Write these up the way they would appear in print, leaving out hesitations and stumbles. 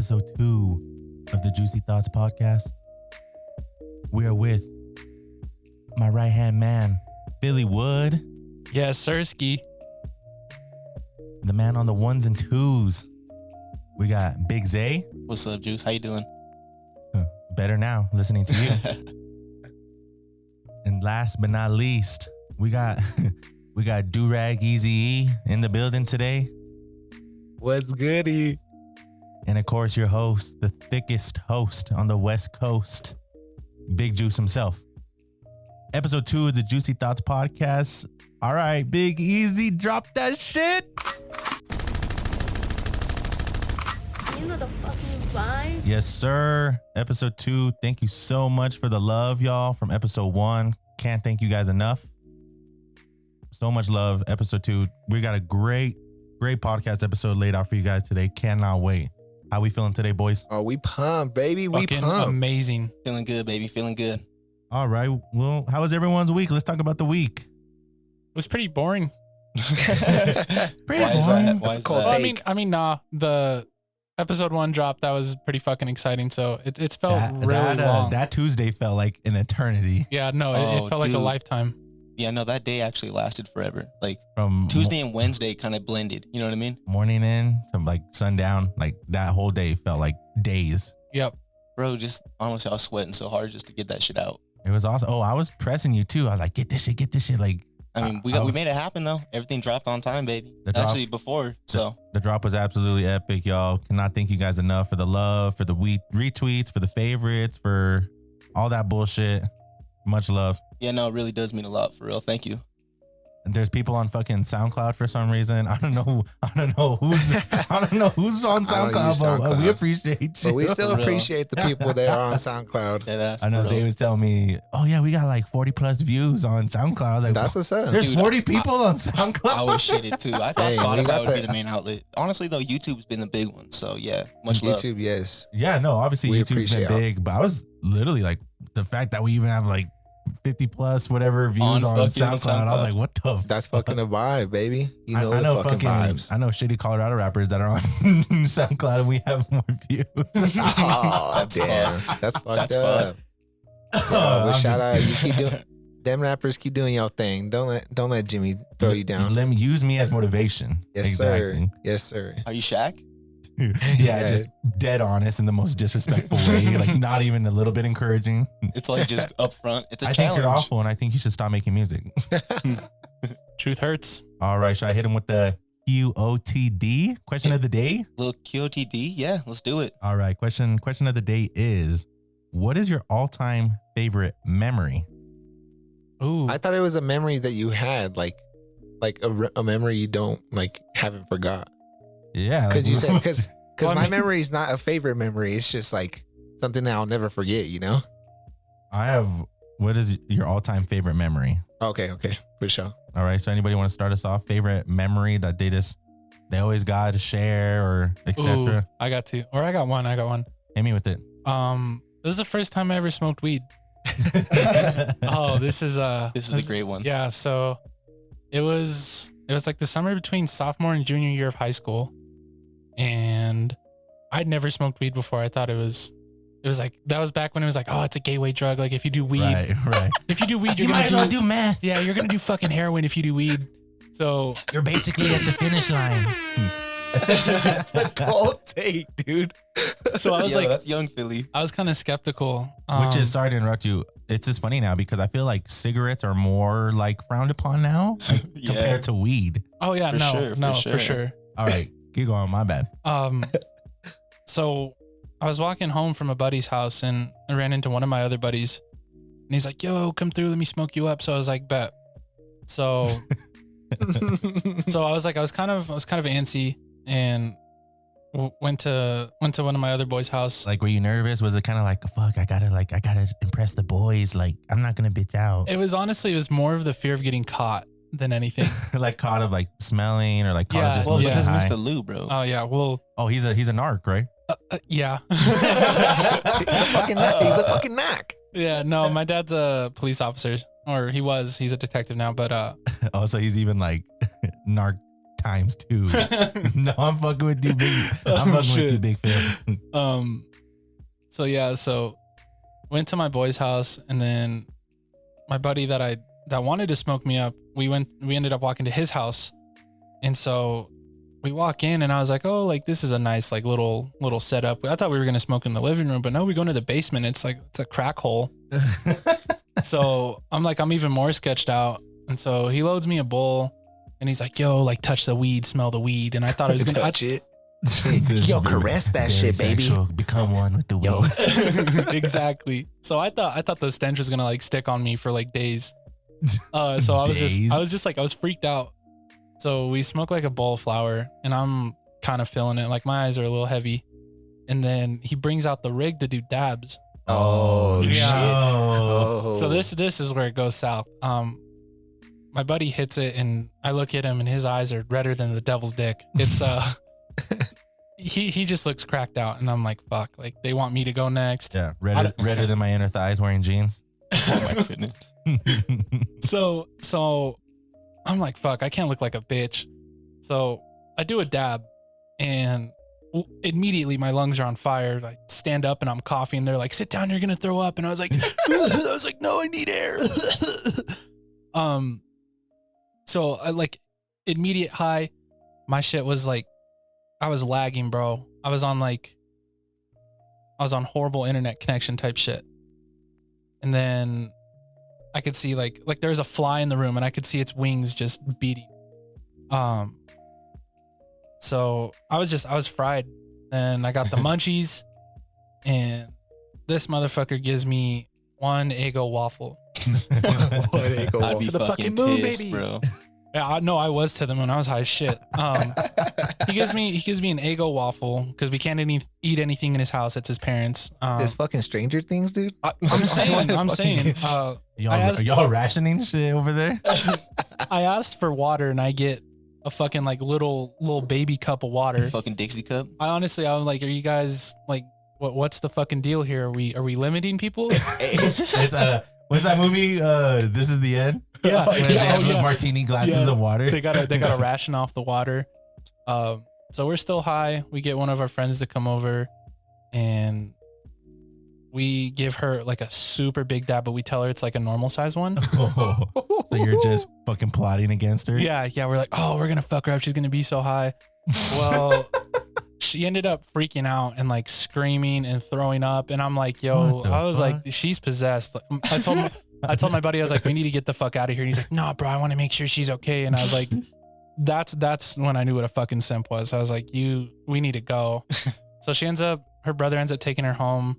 episode 2 of the Juicy Thoughts podcast. We are with my right-hand man, Billy Wood. Yes, Sirski. The man on the ones and twos. We got Big Zay. What's up, Juice? How you doing? Better now, listening to you. And last but not least, we got Durag Easy E in the building today. What's goody? And of course, your host, the thickest host on the West Coast, Big Juice himself. Episode 2 of the Juicy Thoughts podcast. All right, Big Easy, drop that shit. You know the fucking vibe. Yes, sir. Episode 2. Thank you so much for the love, y'all, from episode 1. Can't thank you guys enough. So much love. Episode 2. We got a great podcast episode laid out for you guys today. Cannot wait. How we feeling today, boys? Oh, we pumped, baby. We Fucking pumped. amazing. Feeling good, baby. Feeling good. All right. Well, how was everyone's week? Let's talk about the week. It was pretty boring. Pretty Why is boring. that? Why That's is cold that? take. Nah. The episode 1 drop, that was pretty fucking exciting. So it felt really long. That Tuesday felt like an eternity. Yeah, no, Oh, it felt like a dude. lifetime. Yeah, no, that day actually lasted forever. Like From Tuesday and Wednesday kind of blended. You know what I mean? morning in to like sundown. Like that whole day felt like days. Yep. Bro, just honestly, I was sweating so hard just to get that shit out. It was awesome. Oh, I was pressing you too. I was like, get this shit. Like I mean, we made it happen though. Everything dropped on time, baby. The drop- Actually, before. So the drop was absolutely epic, y'all. Cannot thank you guys enough for the love, for the retweets, for the favorites, for all that bullshit. Much love. yeah, no, it really does mean a lot for real. Thank you. There's people on fucking SoundCloud for some reason. I don't know who's on I don't use SoundCloud, but we SoundCloud. appreciate you. But we still For real. appreciate the people that are on SoundCloud. Deadass, I know for Zay real. was telling me, oh yeah, we got like 40 plus views on SoundCloud. I was like, That's what's up. there's Dude, 40 people on SoundCloud. I was shitted too. I thought Hey, we Spotify got would be the- the main outlet. Honestly, though, YouTube's been the big one. So yeah, much love. YouTube, yes. Yeah, no, obviously We YouTube's been appreciate y'all. big, but I was literally like, the fact that we even have like 50 plus whatever views on fucking SoundCloud, I was like, what the That's fucking a vibe, baby. You know, I know the fucking vibes. I know shitty Colorado rappers that are on SoundCloud and we have more views. Oh, That's damn. fucked. That's fucked That's up. Yeah, I'm but shout out. just- You keep doing. Them rappers keep doing your thing. Don't let Jimmy throw you down. Let me use me as motivation. Yes, sir. Yes, sir. Are you Shaq? Yeah, just dead honest in the most disrespectful way. Like not even a little bit encouraging. It's like just up front. It's a I challenge. think you're awful and I think you should stop making music. Truth hurts. All right, should I hit him with the QOTD question of the day? Little QOTD. Yeah, let's do it. All right, question of the day is, what is your all-time favorite memory? Ooh. I thought it was a memory that you had, like a memory you don't like haven't forgot. Yeah, Because you said because Well, I my mean- memory is not a favorite memory. It's just like something that I'll never forget. You know. I have. What is your all-time favorite memory? Okay, for sure. All right, so anybody want to start us off? Favorite memory that they always got to share or Ooh, etc. I got one. Hit me with it. This is the first time I ever smoked weed. Oh, this is a great one. Yeah, so it was like the summer between sophomore and junior year of high school, and I'd never smoked weed before. I thought it was like, that was back when it was like, oh, it's a gateway drug. Like if you do weed, Right. if you do weed, You you're might as gonna well do math. yeah, you're gonna do fucking heroin if you do weed. So You're basically at the finish line. That's a cold take, dude. so I was Yo, like, that's young Philly. I was kind of skeptical. Which is, sorry to interrupt you. It's just funny now because I feel like cigarettes are more like frowned upon now Yeah. compared to weed. oh yeah, for for sure. sure. All right, keep going. My bad. So I was walking home from a buddy's house and I ran into one of my other buddies, and he's like, "Yo, come through, let me smoke you up." So I was like, "Bet." So I was kind of antsy and went to one of my other boys' house. Like, were you nervous? Was it kind of like, fuck, I gotta impress the boys. Like, I'm not gonna bitch out. It was more of the fear of getting caught than anything. Like caught of like smelling or like caught Yeah, of just Well, looking yeah. because high. Mr. Lou, bro. Oh yeah, well, Oh, he's a narc, right? yeah. He's a fucking knock. Yeah, no, my dad's a police officer, or he was. He's a detective now, but Oh, so he's even like narc times 2. No, I'm fucking with you, big. I'm fucking with you, big Phil. So yeah, so went to my boy's house, and then my buddy that wanted to smoke me up, we ended up walking to his house. And so we walk in, and I was like, oh, like this is a nice like little setup. I thought we were gonna smoke in the living room, but no, we go into the basement. It's a crack hole. So I'm even more sketched out. And so he loads me a bowl, and he's like, yo, like touch the weed, smell the weed. And I thought I was gonna touch it. Yo, caress that shit, baby. Become one with the weed. Exactly. So I thought the stench was gonna like stick on me for like days. So I was freaked out. So we smoke like a bowl of flower, and I'm kind of feeling it. Like my eyes are a little heavy. And then he brings out the rig to do dabs. Oh, Yeah. shit. Oh. So this is where it goes south. My buddy hits it, and I look at him, and his eyes are redder than the devil's dick. It's he just looks cracked out, and I'm like, fuck, like they want me to go next. Yeah, redder than my inner thighs wearing jeans. Oh my goodness. So I'm like, fuck, I can't look like a bitch. So I do a dab, and immediately my lungs are on fire. I stand up and I'm coughing. They're like, sit down, you're gonna throw up. And I was like, no, I need air. So I like immediate high. My shit was like, I was lagging, bro. I was on horrible internet connection type shit. And then I could see like there's a fly in the room, and I could see its wings just beating. So I was fried, and I got the munchies, and this motherfucker gives me one Eggo waffle. I'd be To the fucking fucking moon, pissed, baby. bro. Yeah, I was to the moon. I was high as shit. He gives me an Eggo waffle because we can't eat anything in his house. It's his parents. This fucking Stranger Things, dude. I'm saying. Y'all rationing shit over there? I asked for water, and I get a fucking like little baby cup of water. Fucking Dixie cup. I'm like, are you guys like, what's the fucking deal here? Are we limiting people? What's that movie? This Is the End. Yeah, Where they have those martini glasses of water. They gotta ration off the water. So we're still high. We get one of our friends to come over, and we give her like a super big dab, but we tell her it's like a normal size one. So you're just fucking plotting against her? Yeah. We're like, oh, we're gonna fuck her up. She's gonna be so high. Well, she ended up freaking out and like screaming and throwing up. And I'm like, yo, I was like, she's possessed. I told my buddy, I was like, we need to get the fuck out of here. And he's like, no, bro, I want to make sure she's okay. And I was like, that's when I knew what a fucking simp was. I was like, we need to go. So her brother ends up taking her home.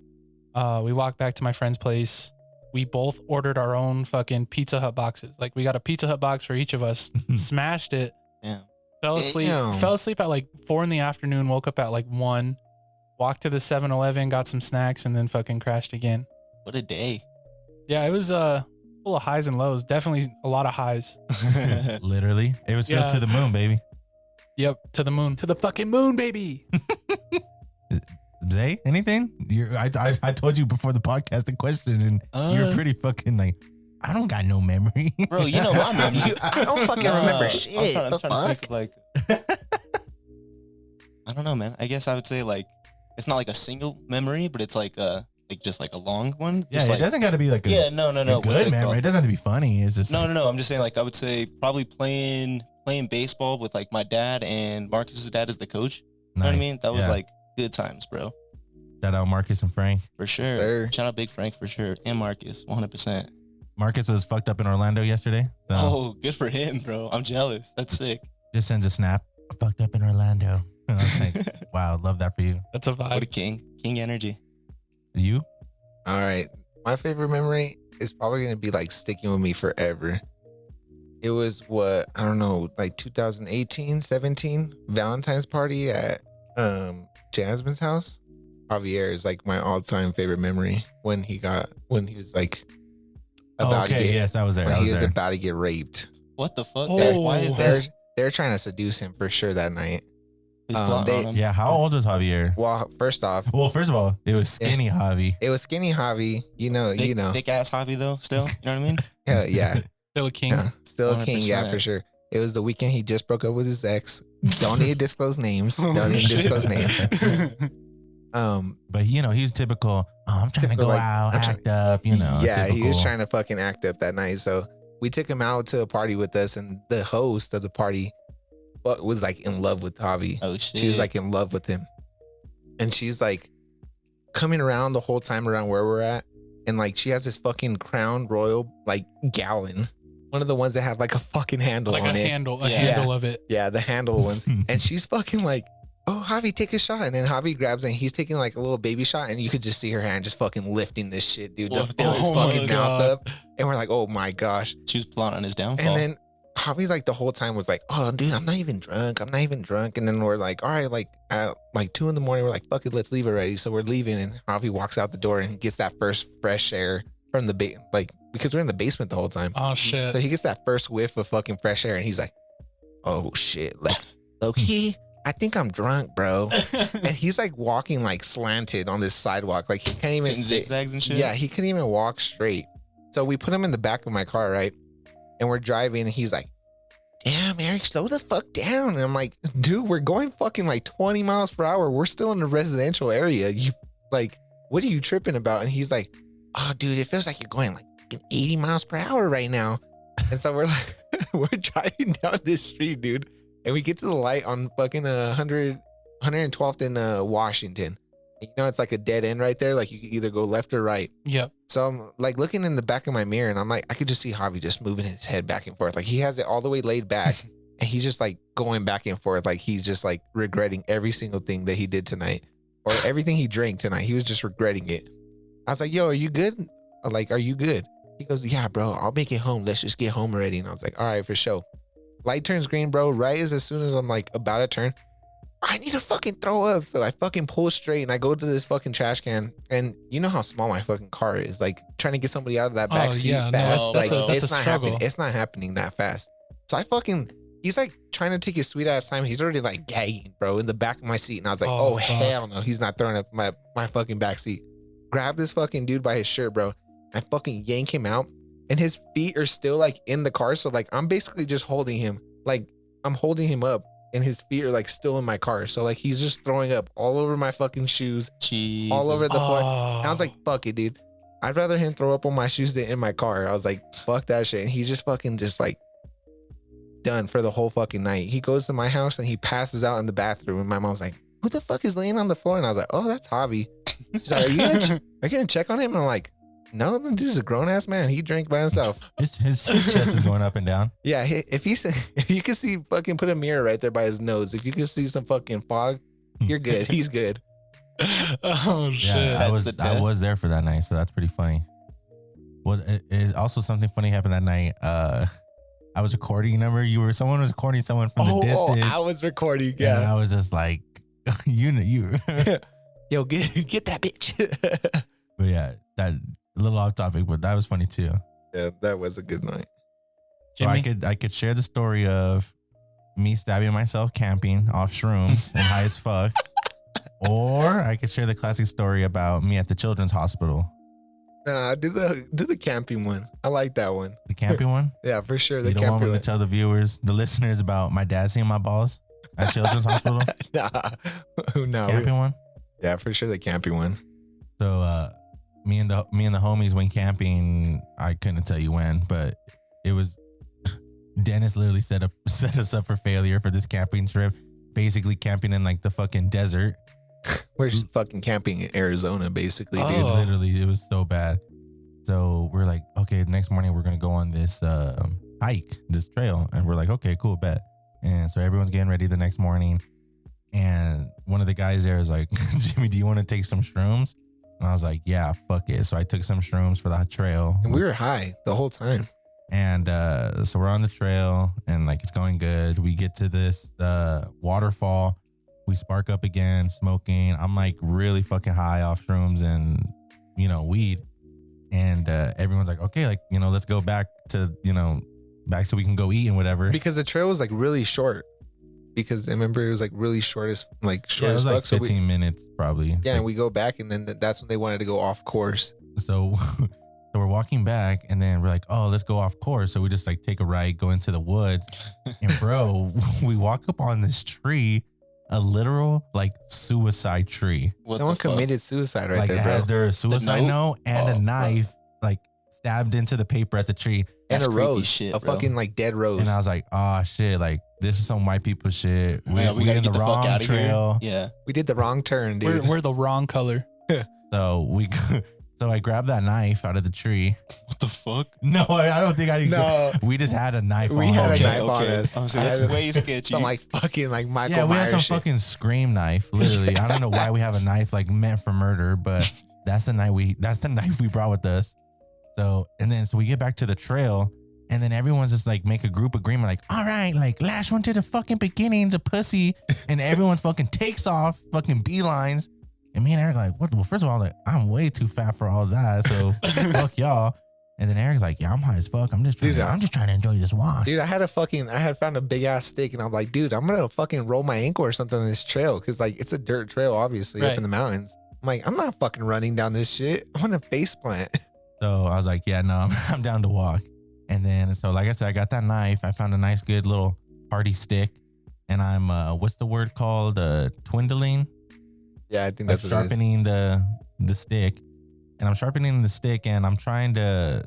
We walked back to my friend's place. We both ordered our own fucking Pizza Hut boxes. Like we got a Pizza Hut box for each of us, smashed it. Yeah. Fell asleep at like 4 PM, woke up at like 1, walked to the 7-Eleven, got some snacks, and then fucking crashed again. What a day. Yeah, it was full of highs and lows. Definitely a lot of highs. Literally. It was filled to the moon, baby. Yep, to the moon. To the fucking moon, baby. Zay, anything? I told you before the podcast the question, and you're pretty fucking like, I don't got no memory. Bro, you know my memory. I don't fucking remember shit. I'm trying to think of like, I don't know, man. I guess I would say like, it's not like a single memory, but it's like just like a long one. Yeah, just it doesn't got to be like a no. a good memory. It doesn't have to be funny. It's just no. I'm just saying like I would say probably playing baseball with like my dad and Marcus's dad as the coach. You know what I mean? That was like good times, bro. Shout out Marcus and Frank. For sure. Sir. Shout out Big Frank for sure. And Marcus, 100%. Marcus was fucked up in Orlando yesterday. So Oh, good for him, bro. I'm jealous. That's sick. just sends a snap. Fucked up in Orlando. And I was like, wow, love that for you. That's a What a vibe. king. King energy. You? All right. My favorite memory is probably going to be like sticking with me forever. It was I don't know, like 2018, 17 Valentine's party at Jasmine's house. Javier is like my all-time favorite memory when he was like about to get, yes, I was there. when I he was was there. about to get raped. What the fuck? Oh. Why is that? They're trying to seduce him for sure that night. He's plotting on him. Yeah, how old was Javier? Well, first off, Well, first of all, it was skinny Javi. it was skinny Javi. You know. Thick ass hobby though, still. You know what I mean? Yeah. Still a king. Yeah, still a king, yeah, 100%. for sure. It was the weekend he just broke up with his ex. Don't need to disclose names. Don't need to disclose names. But he's typical. Oh, I'm trying to go out, act up. Yeah, typical. he was trying to fucking act up that night. So we took him out to a party with us, and the host of the party was like in love with Javi. Oh shit. She was like in love with him, and she's like coming around the whole time around where we're at, and like she has this fucking Crown Royal like gallon, one of the ones that have like a fucking handle like on a it. handle of it. Yeah, the handle ones. And she's fucking like, oh, Javi, take a shot. And then Javi grabs it and he's taking like a little baby shot. And you could just see her hand just fucking lifting this shit, dude, to fill his fucking mouth up. And we're like, oh my gosh. She was plotting on his downfall. And then Javi like the whole time was like, oh, dude, I'm not even drunk. I'm not even drunk. And then we're like, all right, like at like 2 a.m, we're like, fuck it, let's leave already. So we're leaving. And Javi walks out the door and gets that first fresh air from the because we're in the basement the whole time. Oh shit. So he gets that first whiff of fucking fresh air and he's like, oh shit, like low-key, I think I'm drunk, bro. And he's like walking like slanted on this sidewalk. Like he can't even in zigzags and shit. Yeah, he couldn't even walk straight. So we put him in the back of my car, right? And we're driving and he's like, damn, Erik, slow the fuck down. And I'm like, dude, we're going fucking like 20 miles per hour. We're still in a residential area. You like, what are you tripping about? And he's like, oh, dude, it feels like you're going like 80 miles per hour right now. And so we're like, we're driving down this street, dude. And we get to the light on fucking 112th in Washington. It's like a dead end right there. Like you can either go left or right. Yep. So I'm like looking in the back of my mirror and I'm like, I could just see Javi just moving his head back and forth. Like he has it all the way laid back and he's just like going back and forth. Like he's just like regretting every single thing that he did tonight or everything he drank tonight. He was just regretting it. I was like, yo, are you good? Like, are you good? He goes, yeah, bro, I'll make it home. Let's just get home already. And I was like, all right, for sure. Light turns green, bro. Right as soon as I'm like about to turn, I need to fucking throw up. So I fucking pull straight and I go to this fucking trash can. And you know how small my fucking car is. Like trying to get somebody out of that back seat fast. That's it's a not struggle. happening. It's not happening that fast. So he's like trying to take his sweet ass time. He's already like gagging, bro, in the back of my seat. And I was like, oh hell no, he's not throwing up my fucking back seat. Grab this fucking dude by his shirt, bro. I fucking yank him out. And his feet are still like in the car. So like I'm basically just holding him. Like I'm holding him up and his feet are like still in my car. So like he's just throwing up all over my fucking shoes, all over the floor. And I was like, fuck it, dude. I'd rather him throw up on my shoes than in my car. I was like, fuck that shit. And he's just fucking just like done for the whole fucking night. He goes to my house and he passes out in the bathroom. And my mom's like, who the fuck is laying on the floor? And I was like, oh, that's Javi. She's like, are you gonna check on him? And I'm like, no, the dude's a grown ass man. He drank by himself. His chest is going up and down. Yeah, if you can see fucking put a mirror right there by his nose. If you can see some fucking fog, you're good. He's good. Oh shit! Yeah, I was there for that night, so that's pretty funny. Well, it also something funny happened that night. I was recording. Remember, someone was recording someone from the distance. I was recording. Yeah, and I was just like, you. Yo, get that bitch. But yeah, that. A little off topic, but that was funny too. Yeah, that was a good night. So I could share the story of me stabbing myself camping off shrooms and high as fuck, or I could share the classic story about me at the children's hospital. Nah, do the camping one. I like that one. The camping one? Yeah, for sure. The camping one. To tell the viewers, the listeners about my dad seeing my balls at children's hospital. No, camping one. Yeah, for sure. The camping one. So, me and the homies went camping. I couldn't tell you when, but it was Dennis literally set us up for failure for this camping trip. Basically camping in like the fucking desert. We're fucking camping in Arizona, basically, dude. Literally, it was so bad. So we're like, okay, next morning we're gonna go on this hike, this trail, and we're like, okay, cool, bet. And so everyone's getting ready the next morning, and one of the guys there is like, Jimmy, do you want to take some shrooms? And I was like, yeah, fuck it. So I took some shrooms for the trail. And we were high the whole time. And so we're on the trail and like it's going good. We get to this waterfall. We spark up again, smoking. I'm like really fucking high off shrooms and, weed. And everyone's like, okay, like, let's go back to, back so we can go eat and whatever. Because the trail was like really short. Because I remember it was like really short as fuck. It was like 15 minutes probably. Yeah, and we go back and then that's when they wanted to go off course. So So we're walking back and then we're like, oh, let's go off course. So we just like take a ride, go into the woods. And bro, we walk up on this tree, a literal like suicide tree. Someone committed suicide right like there, it bro. had their suicide note and a knife like stabbed into the paper at the tree. And That's a creepy rose, shit, a bro. fucking like dead rose. And I was like, oh shit, like this is some white people shit. We gotta in get the wrong fuck out of trail. here. Yeah. we did the wrong turn, dude. We're the wrong color. So I grabbed that knife out of the tree. What the fuck? No, I don't think I. No. We just had a knife. We on had a us. knife on us. I'm saying that's way sketchy. Some like fucking like Michael Yeah, we had Myers some shit. fucking scream knife. Literally, I don't know why we have a knife like meant for murder, but that's the knife we brought with us. So we get back to the trail, and then everyone's just like make a group agreement, like, all right, like last one to the fucking beginning's a pussy, and everyone fucking takes off, fucking beelines. And me and Eric like, what? Well, first of all, like, I'm way too fat for all that, so fuck y'all. And then Eric's like, yeah, I'm high as fuck. I'm just trying to enjoy this walk. Dude, I had found a big ass stick, and I'm like, dude, I'm gonna fucking roll my ankle or something on this trail, because like it's a dirt trail, obviously, up Right. in the mountains. I'm like, I'm not fucking running down this shit. I'm gonna face plant. So I was like, yeah, no, I'm down to walk. And then, so like I said, I got that knife. I found a nice, good little party stick. And I'm, what's the word called? Twindling? Yeah, I think Like that's what it is. sharpening the stick. And I'm sharpening the stick and I'm trying to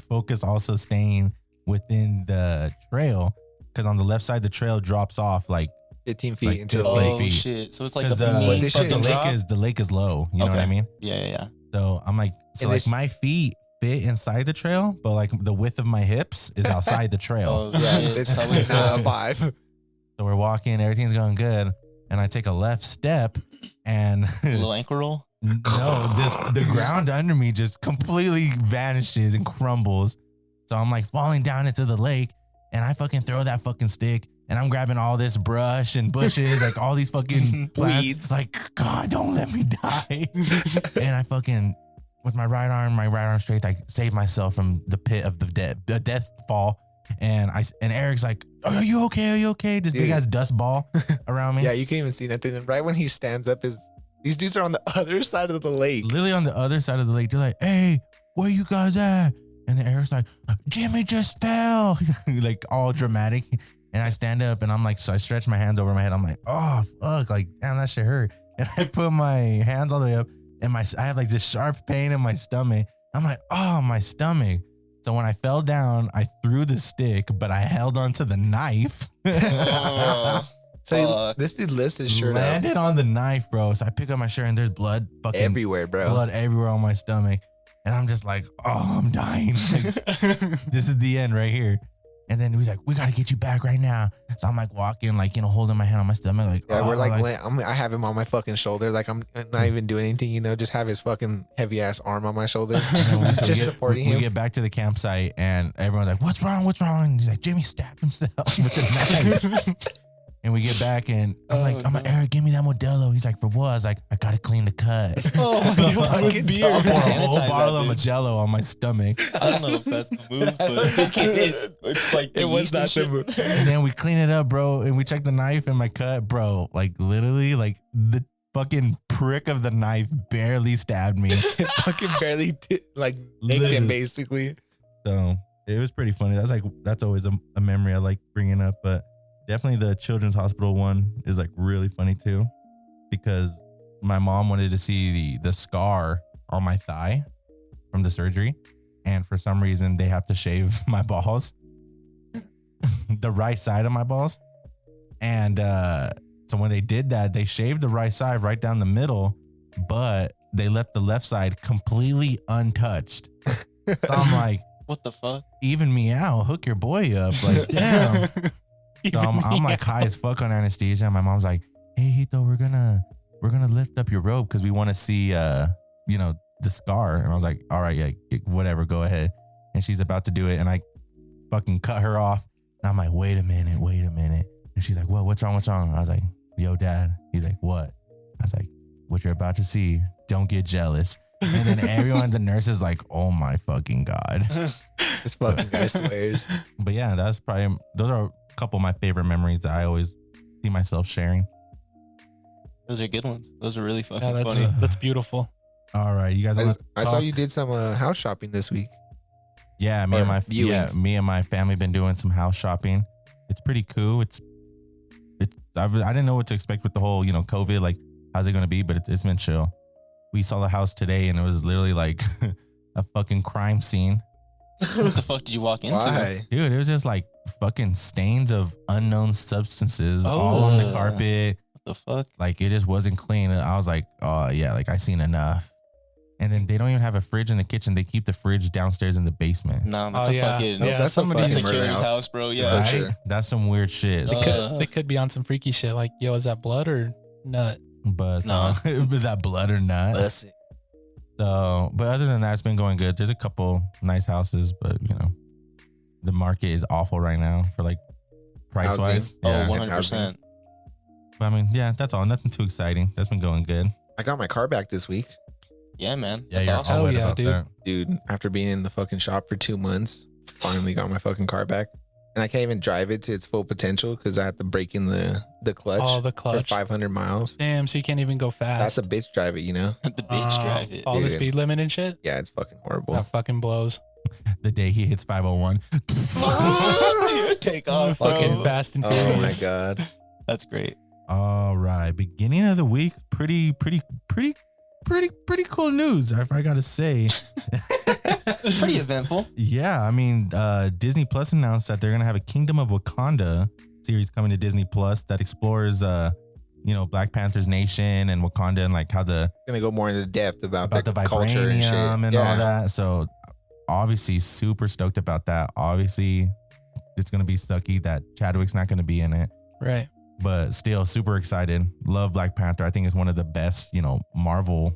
focus also staying within the trail. Because on the left side, the trail drops off like 15 feet like into to the the lake. Oh feet. shit! So it's like a because mean this shit fucking drop. the lake is low. You know what I Okay. mean? Yeah. So I'm like, so And like this- my feet fit inside the trail, but like the width of my hips is outside the trail. Oh Yeah, shit! it's That was not a vibe. So we're walking, everything's going good. And I take a left step and little ankle roll. the ground under me just completely vanishes and crumbles. So I'm like falling down into the lake and I fucking throw that fucking stick and I'm grabbing all this brush and bushes, like all these fucking plants. Weeds. Like, God, don't let me die. And I fucking, with my right arm straight, I save myself from the pit of the death fall. And Eric's like, are you okay? Are you okay? This big Dude. ass dust ball around me. Yeah, you can't even see nothing. And right when he stands up, these dudes are on the other side of the lake. Literally on the other side of the lake. They're like, hey, where you guys at? And then Eric's like, Jimmy just fell. Like all dramatic. And I stand up and I'm like, so I stretch my hands over my head. I'm like, oh, fuck. Like, damn, that shit hurt. And I put my hands all the way up and I have like this sharp pain in my stomach. I'm like, oh, my stomach. So when I fell down, I threw the stick, but I held onto the knife. Oh, fuck. This dude lifts his shirt up Landed on the knife, bro. So I pick up my shirt and there's blood fucking everywhere, bro. blood everywhere on my stomach. And I'm just like, oh, I'm dying. Like, this is the end right here. And then he's like, we got to get you back right now. So I'm like walking, like, you know, holding my hand on my stomach. Like, Yeah, oh, we're like, I have him on my fucking shoulder. Like I'm not even doing anything, you know, just have his fucking heavy ass arm on my shoulder. And then we- so just supporting we him. get back to the campsite and everyone's like, what's wrong? What's wrong? And he's like, Jimmy stabbed himself with the knife. And we get back and I'm like, no. Eric, give me that Modelo. He's like, for what? I was like, I got to clean the cut. Oh my god, with beer. Pour a whole Sanitize bottle of that bitch. Modelo on my stomach. I don't know if that's the move, but I think it is. It's like the It was yeast not and the shit. move. And then we clean it up, bro. And we check the knife in my cut, bro. Like literally, like the fucking prick of the knife barely stabbed me. It fucking barely like nicked Literally. him basically. So it was pretty funny. That's always a memory I like bringing up. But definitely the children's hospital one is like really funny too, because my mom wanted to see the scar on my thigh from the surgery, and for some reason they have to shave my balls, the right side of my balls, and so when they did that, they shaved the right side right down the middle, but they left the left side completely untouched. So I'm like, What the fuck? even me out, hook your boy up, like damn. So I'm like high as fuck on anesthesia. And my mom's like, hey, Hito, we're gonna lift up your robe because we want to see, you know, the scar. And I was like, all right, yeah, whatever, go ahead. And she's about to do it. And I fucking cut her off. And I'm like, wait a minute. And she's like, what? What's wrong? I was like, yo, dad. He's like, what? I was like, what you're about to see, don't get jealous. And then everyone, the nurse is like, oh my fucking God. This fucking guy swears. But yeah, those are a couple of my favorite memories that I always see myself sharing. Those are good ones. Those are really fucking Yeah, funny. that's beautiful. All right, you guys want to I saw you did some house shopping this week. Yeah, me and my family been doing some house shopping. It's pretty cool. I didn't know what to expect with the whole, COVID, like how's it going to be, but it's been chill. We saw the house today and it was literally like a fucking crime scene. What the fuck did you walk into? Why? Dude, it was just like fucking stains of unknown substances all on the carpet. What the fuck? Like it just wasn't clean. I was like, oh yeah, like I seen enough. And then they don't even have a fridge in the kitchen. They keep the fridge downstairs in the basement. Nah, that's a fucking that's somebody's that's a killer's house, bro. Yeah, Right? sure. That's some weird shit. They could be on some freaky shit. Like, yo, is that blood or nut? But Nah. was that blood or not? Bust it. So, but other than that, it's been going good. There's a couple nice houses, but the market is awful right now for like price wise. Oh, Yeah. 100%. But I mean, yeah, that's all. Nothing too exciting. That's been going good. I got my car back this week. Yeah, man. Yeah, That's you're awesome. all Oh, right yeah, about dude. that. Dude, after being in the fucking shop for 2 months, finally got my fucking car back. And I can't even drive it to its full potential because I have to break in the clutch, Oh, the for clutch. 500 miles. Damn, so you can't even go fast. That's a bitch drive it, The bitch drive it. All the Dude. speed limit and shit. Yeah, it's fucking horrible. That fucking blows. The day he hits 501. Take off, Fucking bro. fast and Oh my furious. god. That's great. All right, beginning of the week, pretty cool news. If I gotta say, Pretty eventful. yeah. I mean, Disney Plus announced that they're gonna have a Kingdom of Wakanda series coming to Disney Plus that explores, Black Panther's nation and Wakanda and like how Gonna go more into depth about the the culture and shit. vibranium and all that. So obviously, super stoked about that. Obviously, it's gonna be sucky that Chadwick's not gonna be in it. Right. But still super excited. Love Black Panther. I think it's one of the best, Marvel,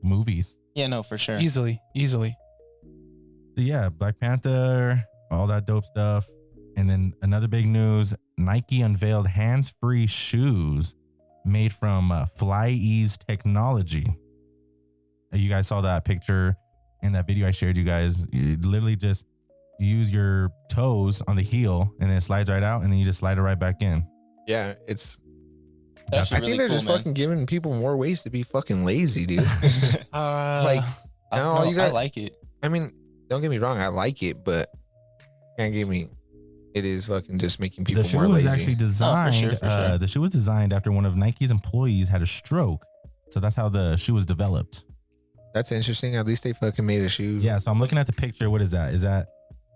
movies. Yeah, no, for sure. Easily. So yeah, Black Panther, all that dope stuff. And then another big news, Nike unveiled hands-free shoes made from Fly Ease technology. You guys saw that picture in that video I shared you guys. You literally just use your toes on the heel and then it slides right out and then you just slide it right back in. Yeah, it's. That's I actually think they're really just cool, fucking giving people more ways to be fucking lazy, dude. man. Like, now all you I got. like it. I mean, don't get me wrong, I like it, but can't give me. It is fucking just making people The shoe more was lazy. actually designed. for sure. The shoe was designed after one of Nike's employees had a stroke, so that's how the shoe was developed. That's interesting. At least they fucking made a shoe. Yeah, so I'm looking at the picture. What is that? Is that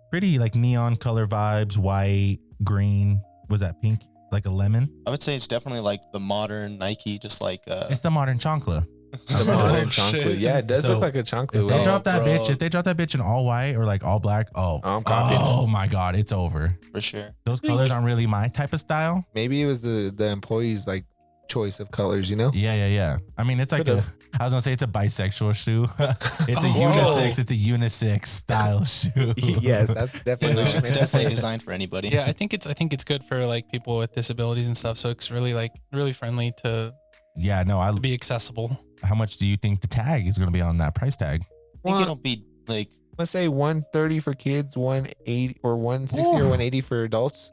pretty like neon color vibes? White, green. Was that pink? Like a lemon? I would say it's definitely like the modern Nike, just like It's the modern chancla. The modern Oh, chocolate. shit. Yeah, it does So, look like a If chocolate. they Oh, drop that bro. bitch, in all white or like all black, I'm copying. oh my god, it's over. for sure. Those colors aren't really my type of style. Maybe it was the employee's like choice of colors, you know? Yeah. I mean, it's like Could've. I was gonna say it's a bisexual shoe. It's a Oh. unisex. It's a unisex style shoe. Yes, that's Yeah, definitely no, what you it's meant to definitely say. designed for anybody. Yeah, I think it's good for like people with disabilities and stuff. So it's really friendly to Yeah, no. be accessible. How much do you think the tag is gonna be on that price tag? I think it'll be like Let's say 130 for kids, 180 or 160 or Ooh. 180 for adults.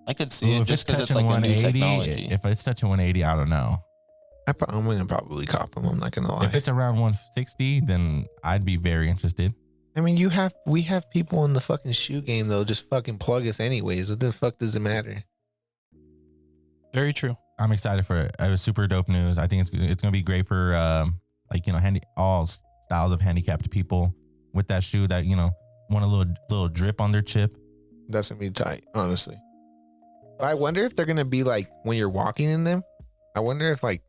I could see Ooh, it if just because it's like a new technology. if it's touching 180, I don't know. I'm gonna probably cop them. I'm not gonna lie. If it's around 160, then I'd be very interested. I mean, we have people in the fucking shoe game though. Just fucking plug us anyways. What the fuck does it matter? Very true. I'm excited for it. It was super dope news. I think it's gonna be great for all styles of handicapped people with that shoe that want a little drip on their chip. That's gonna be tight, honestly. But I wonder if they're gonna be like when you're walking in them. I wonder if like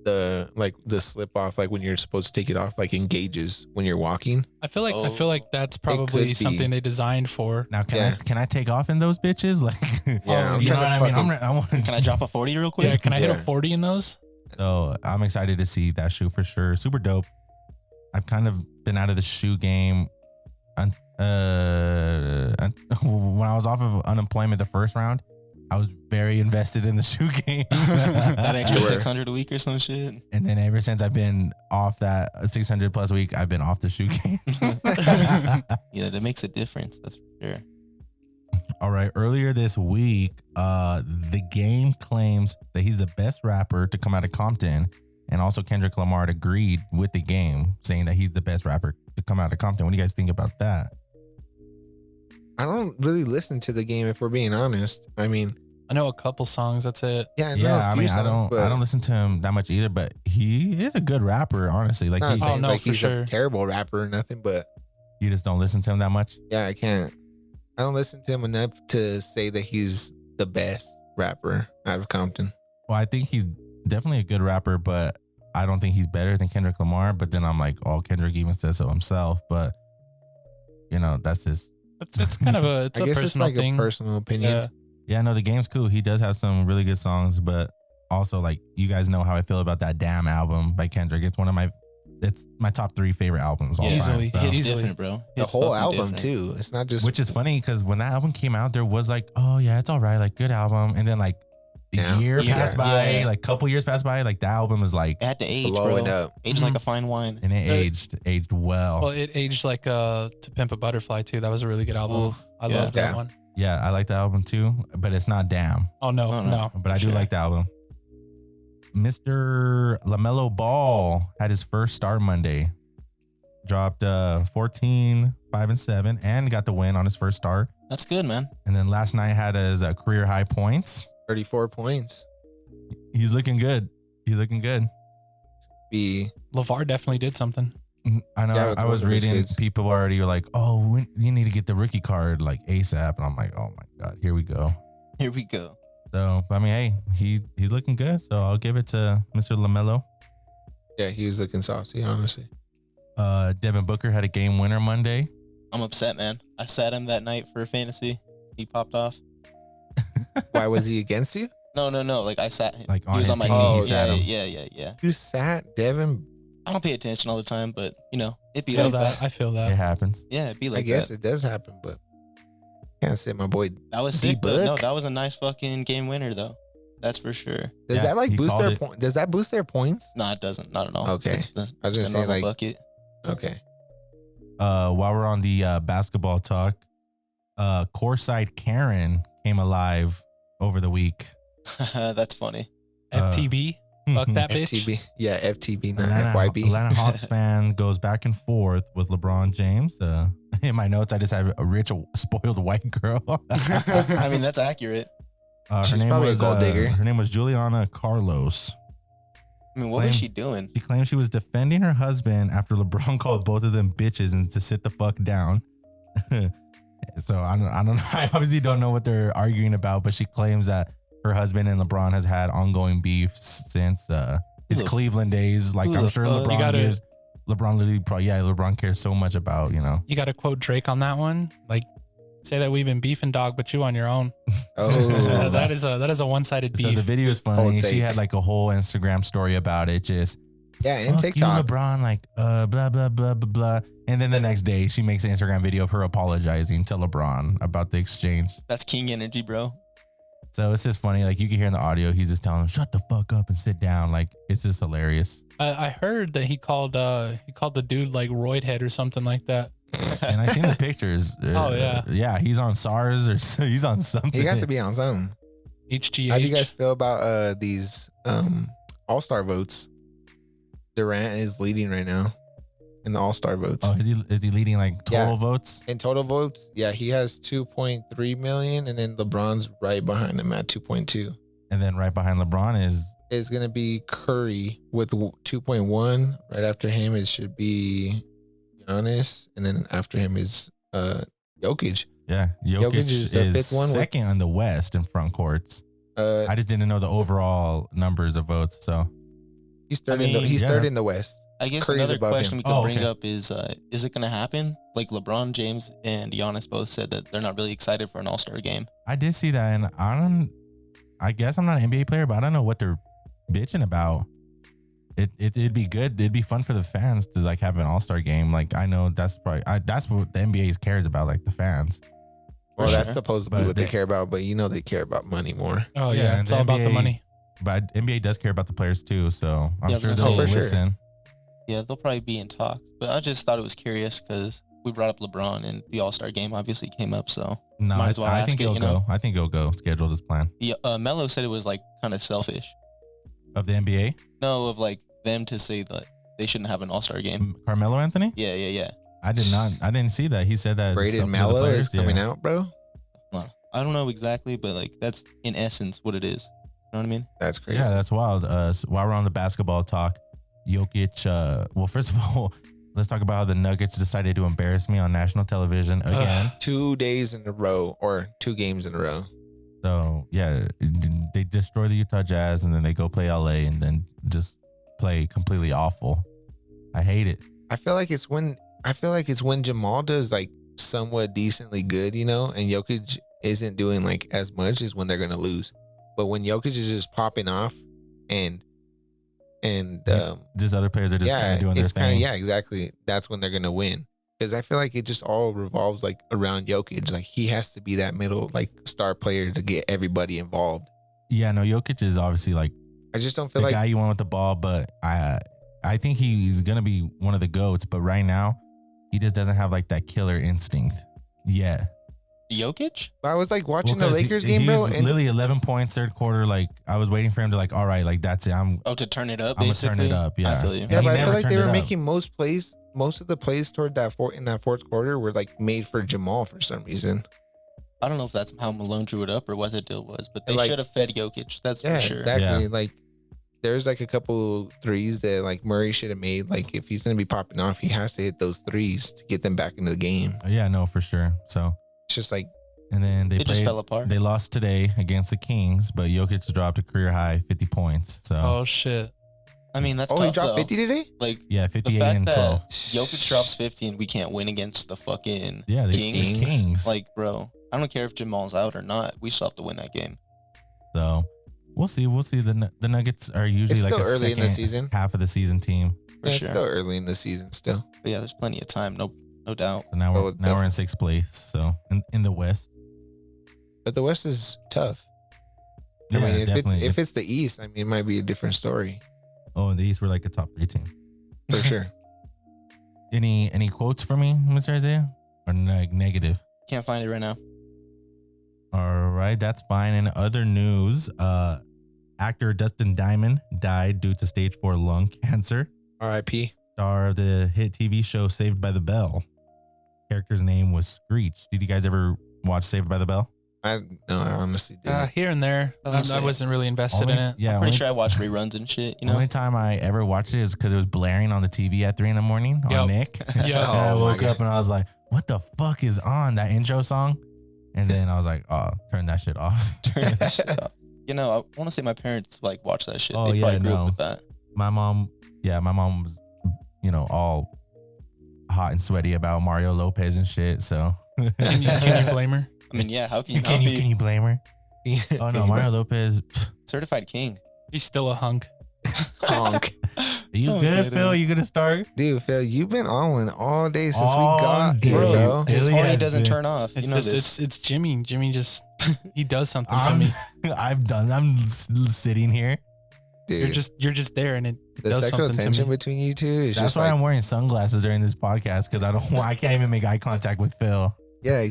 the slip off, like when you're supposed to take it off, like engages when you're walking. I feel like that's could probably be. something they designed for. Now, Yeah. can I take off in those bitches? Like, Yeah, I'm you know trying what to I mean? fucking- I want. Can I drop a 40 real quick? Yeah, can I hit a Yeah. 40 in those? So I'm excited to see that shoe for sure. Super dope. I've kind of been out of the shoe game. When I was off of unemployment the first round, I was very invested in the shoe game. That extra You were. 600 a week or some shit. And then ever since I've been off that 600 plus a week, I've been off the shoe game. Yeah, that makes a difference. That's for sure. All right. Earlier this week, The Game claims that he's the best rapper to come out of Compton And also Kendrick Lamar agreed with the game, saying that he's the best rapper to come out of Compton. What do you guys think about that? I don't really listen to the game if we're being honest. I mean, I know a couple songs. That's it. yeah, I know Yeah, a I few mean, songs, I don't listen to him that much either, but he is a good rapper, honestly. Like, not he, saying no, like for he's sure. a terrible rapper or nothing, but you just don't listen to him that much. yeah, I don't listen to him enough to say that he's the best rapper out of Compton. Well, I think he's definitely a good rapper, but I don't think he's better than Kendrick Lamar. But then I'm like, oh, Kendrick even says so himself. But, you know, that's just. It's kind of a, it's I a guess it's personal like thing. a personal opinion. Yeah. Yeah, no, the game's cool. He does have some really good songs, but also, like, you guys know how I feel about that Damn album by Kendrick. It's my top 3 favorite albums all Easily. time. So. It's Easily. different, bro. The It's whole fucking album different. too. It's not just Which is funny because when that album came out, there was like, oh yeah, it's all right, like good album, and then like a Yeah. year Yeah. passed by, Yeah. like couple years passed by, like the album was like, It had to age, blow bro. it up. Age Mhm. like a fine wine. and it aged well. Well, it aged like To Pimp a Butterfly too. That was a really good album. Ooh, I yeah. love that Yeah. one. Yeah, I like the album too, but it's not Damn. Oh no, Oh, no. no. But I do Sure. like the album. Mr. LaMelo Ball had his first start Monday. Dropped 14, 5 and 7, and got the win on his first start. That's good, man. And then last night had his career high points. 34 points. He's looking good. He's looking good. Be LeVar definitely did something. I know. Yeah, with I was both of his reading. kids. People already were like, "Oh, you need to get the rookie card like ASAP," and I'm like, "Oh my god, here we go." Here we go. So I mean, hey, he's looking good. So I'll give it to Mr. LaMelo. yeah, he was looking saucy, honestly. Devin Booker had a game winner Monday. I'm upset, man. I sat him that night for fantasy. He popped off. Why was he against you? No. Like I sat him. Like, on he was his on my team, team. he sat Yeah, him. yeah. You sat Devin. I don't pay attention all the time, but you know, it be Feel like that. that. I feel It that. happens. Yeah, it be like I guess that. it does happen, but can't say my boy. That was sick. Though. No, D-Book. that was a nice fucking game winner, though. That's for sure. Does Yeah, that like he boost called their it. point? Does that boost their points? No, it doesn't. Not at all. Okay. It's I was just gonna a say, normal like- bucket. Okay. While we're on the basketball talk, Coreside Karen came alive over the week. That's funny. FTB. Fuck that bitch. FTB. Yeah, FTB, not Atlanta, FYB. Atlanta Hawks fan goes back and forth with LeBron James. In my notes, I just have a rich, spoiled white girl. I mean, that's accurate. Her She's name probably a was gold digger. Her name was Juliana Carlos. I mean, what was she doing? She claimed she was defending her husband after LeBron called both of them bitches and to sit the fuck down. So I don't know. I obviously don't know what they're arguing about, but she claims that her husband and LeBron has had ongoing beef since his Who the- Cleveland days. Like, who I'm the sure fuck? LeBron You gotta- gives. LeBron literally probably, LeBron cares so much about, You got to quote Drake on that one. Like, say that we've been beefing, dog, but you on your own. Oh, that is a one-sided So beef. the video is Whole funny. She take. had like a whole Instagram story about it. Just yeah, and fuck TikTok. you, LeBron, like blah blah blah blah blah. And then the next day, she makes an Instagram video of her apologizing to LeBron about the exchange. That's king energy, bro. So it's just funny. Like, you can hear in the audio, he's just telling him, "Shut the fuck up and sit down." Like, it's just hilarious. I heard that he called the dude like Roid Head or something like that. And I seen the pictures. Oh, yeah. Yeah. He's on SARS or he's on something. He has to be on something. HGH. How do you guys feel about these all-star votes? Durant is leading right now in the all-star votes. Oh, is he leading like total Yeah. votes? In total votes, yeah, he has 2.3 million, and then LeBron's right behind him at 2.2. And then right behind LeBron is It's gonna be Curry with 2.1. Right after him, it should be Giannis, and then after him is Jokic. Jokic is the fifth one with- second on the West in front courts. I just didn't know the overall numbers of votes. So He's third. I mean, he's yeah. third in the West. I guess Curry's another above question him. we could Oh, bring okay. up is it going to happen? Like LeBron James and Giannis both said that they're not really excited for an All-Star game. I did see that, and I guess I'm not an NBA player, but I don't know what they're bitching about. It'd be good. It'd be fun for the fans to like have an all-star game. Like, I know that's probably that's what the NBA cares about, like the fans. Well, For that's sure. supposed to be But what they they- care about, but you know they care about money more. Oh Yeah, yeah, and it's the all about the NBA money. But NBA does care about the players too, so I'm Yeah, sure but they'll no, for sure. listen. Yeah, they'll probably be in talks. But I just thought it was curious because we brought up LeBron and the All-Star game obviously came up. So No, Might as well I ask think it, it'll you go. know? I think it'll go. Scheduled as planned the Melo said it was like kind of selfish. of the NBA. No, of like them to say that they shouldn't have an All-Star game. Carmelo Anthony? Yeah. I didn't see that. He said that. Braden Mello is coming out, bro. Well, I don't know exactly, but like that's in essence what it is. You know what I mean? That's crazy. Yeah, that's wild. So while we're on the basketball talk, Jokic. Well, first of all, let's talk about how the Nuggets decided to embarrass me on national television again. 2 days in a row, or 2 games in a row. So yeah, they destroy the Utah Jazz and then they go play LA and then just play completely awful. I hate it. I feel like it's when Jamal does like somewhat decently good, you know, and Jokic isn't doing like as much is when they're gonna lose. But when Jokic is just popping off and just other players are just kind of doing their thing. Yeah, exactly. That's when they're gonna win. Because I feel like it just all revolves like around Jokic. Like he has to be that middle like star player to get everybody involved. Yeah, no, Jokic is obviously like I just don't feel the like guy you want with the ball, but I think he's gonna be one of the GOATs. But right now, he just doesn't have like that killer instinct. Yeah. Jokic? I was like watching the 'cause Lakers game, bro. He's And literally 11 points, third quarter. Like I was waiting for him to like, all right, like that's it. To turn it up. I'm gonna Basically. turn it up. Yeah. I feel you. And yeah, he but I never feel like they turned were it up. making most of the plays toward that in that fourth quarter were like made for Jamal for some reason. I don't know if that's how Malone drew it up or what the deal was, but they Like- should have fed Jokic. That's Yeah, for sure. exactly. Yeah. Like there's like a couple threes that like Murray should have made. Like if he's gonna be popping off, he has to hit those threes to get them back into the game. Yeah, no, for sure. So, It's just like and then they It just played. fell apart. They lost today against the Kings, but Jokic dropped a career high 50 points. So Oh shit. I mean, that's he tough, dropped though. 50 today? Like yeah, the 58 fact and that 12. Jokic drops 50 and we can't win against the fucking Yeah, the Kings. Kings. Like, bro, I don't care if Jamal's out or not. We still have to win that game. So we'll see. We'll see. The Nuggets are usually It's like still a early in the second season. half of the season team. For Yeah, sure. it's still early in the season still. But yeah, there's plenty of time. No doubt. So now Oh, we're definitely. in sixth place. So in the West. But the West is tough. Yeah, I mean, definitely. if it's the East, I mean, it might be a different story Oh, in the East, we're like a top 3 team. for sure. Any quotes for me, Mr. Isaiah? Or negative? Can't find it right now. All right, that's fine. In other news, actor Dustin Diamond died due to stage 4 lung cancer. R.I.P. Star of the hit TV show Saved by the Bell. Character's name was Screech. Did you guys ever watch Saved by the Bell? I honestly didn't. Here and there. I wasn't really invested in it. Yeah, Pretty only, sure I watched reruns and shit. You know, only time I ever watched it is because it was blaring on the TV at 3 a.m. on Yep. Nick. Yep. And I Oh, my woke God. up and I was like, what the fuck is on that intro song? And then I was like, oh, turn that shit off. turn that shit off. You know, I want to say my parents like watch that shit. Oh, They yeah, probably grew no. up with that. My mom was, all hot and sweaty about Mario Lopez and shit. So Can you blame her? I mean, yeah, how can you can not you be blame her? Oh no, Mario Lopez. certified king? He's still a hunk. Honk. Are you So good, good, Phil? You gonna start? Dude, Phil, you've been on one all day since All we got day, here, bro. His Really horny has doesn't been. turn off. You know this. It's Jimmy. Jimmy just he does something to I'm, me. I'm sitting here. Dude, You're just there, and it the does sexual something to tension me. between you two is That's just why like, I'm wearing sunglasses during this podcast because I can't even make eye contact with Phil. yeah,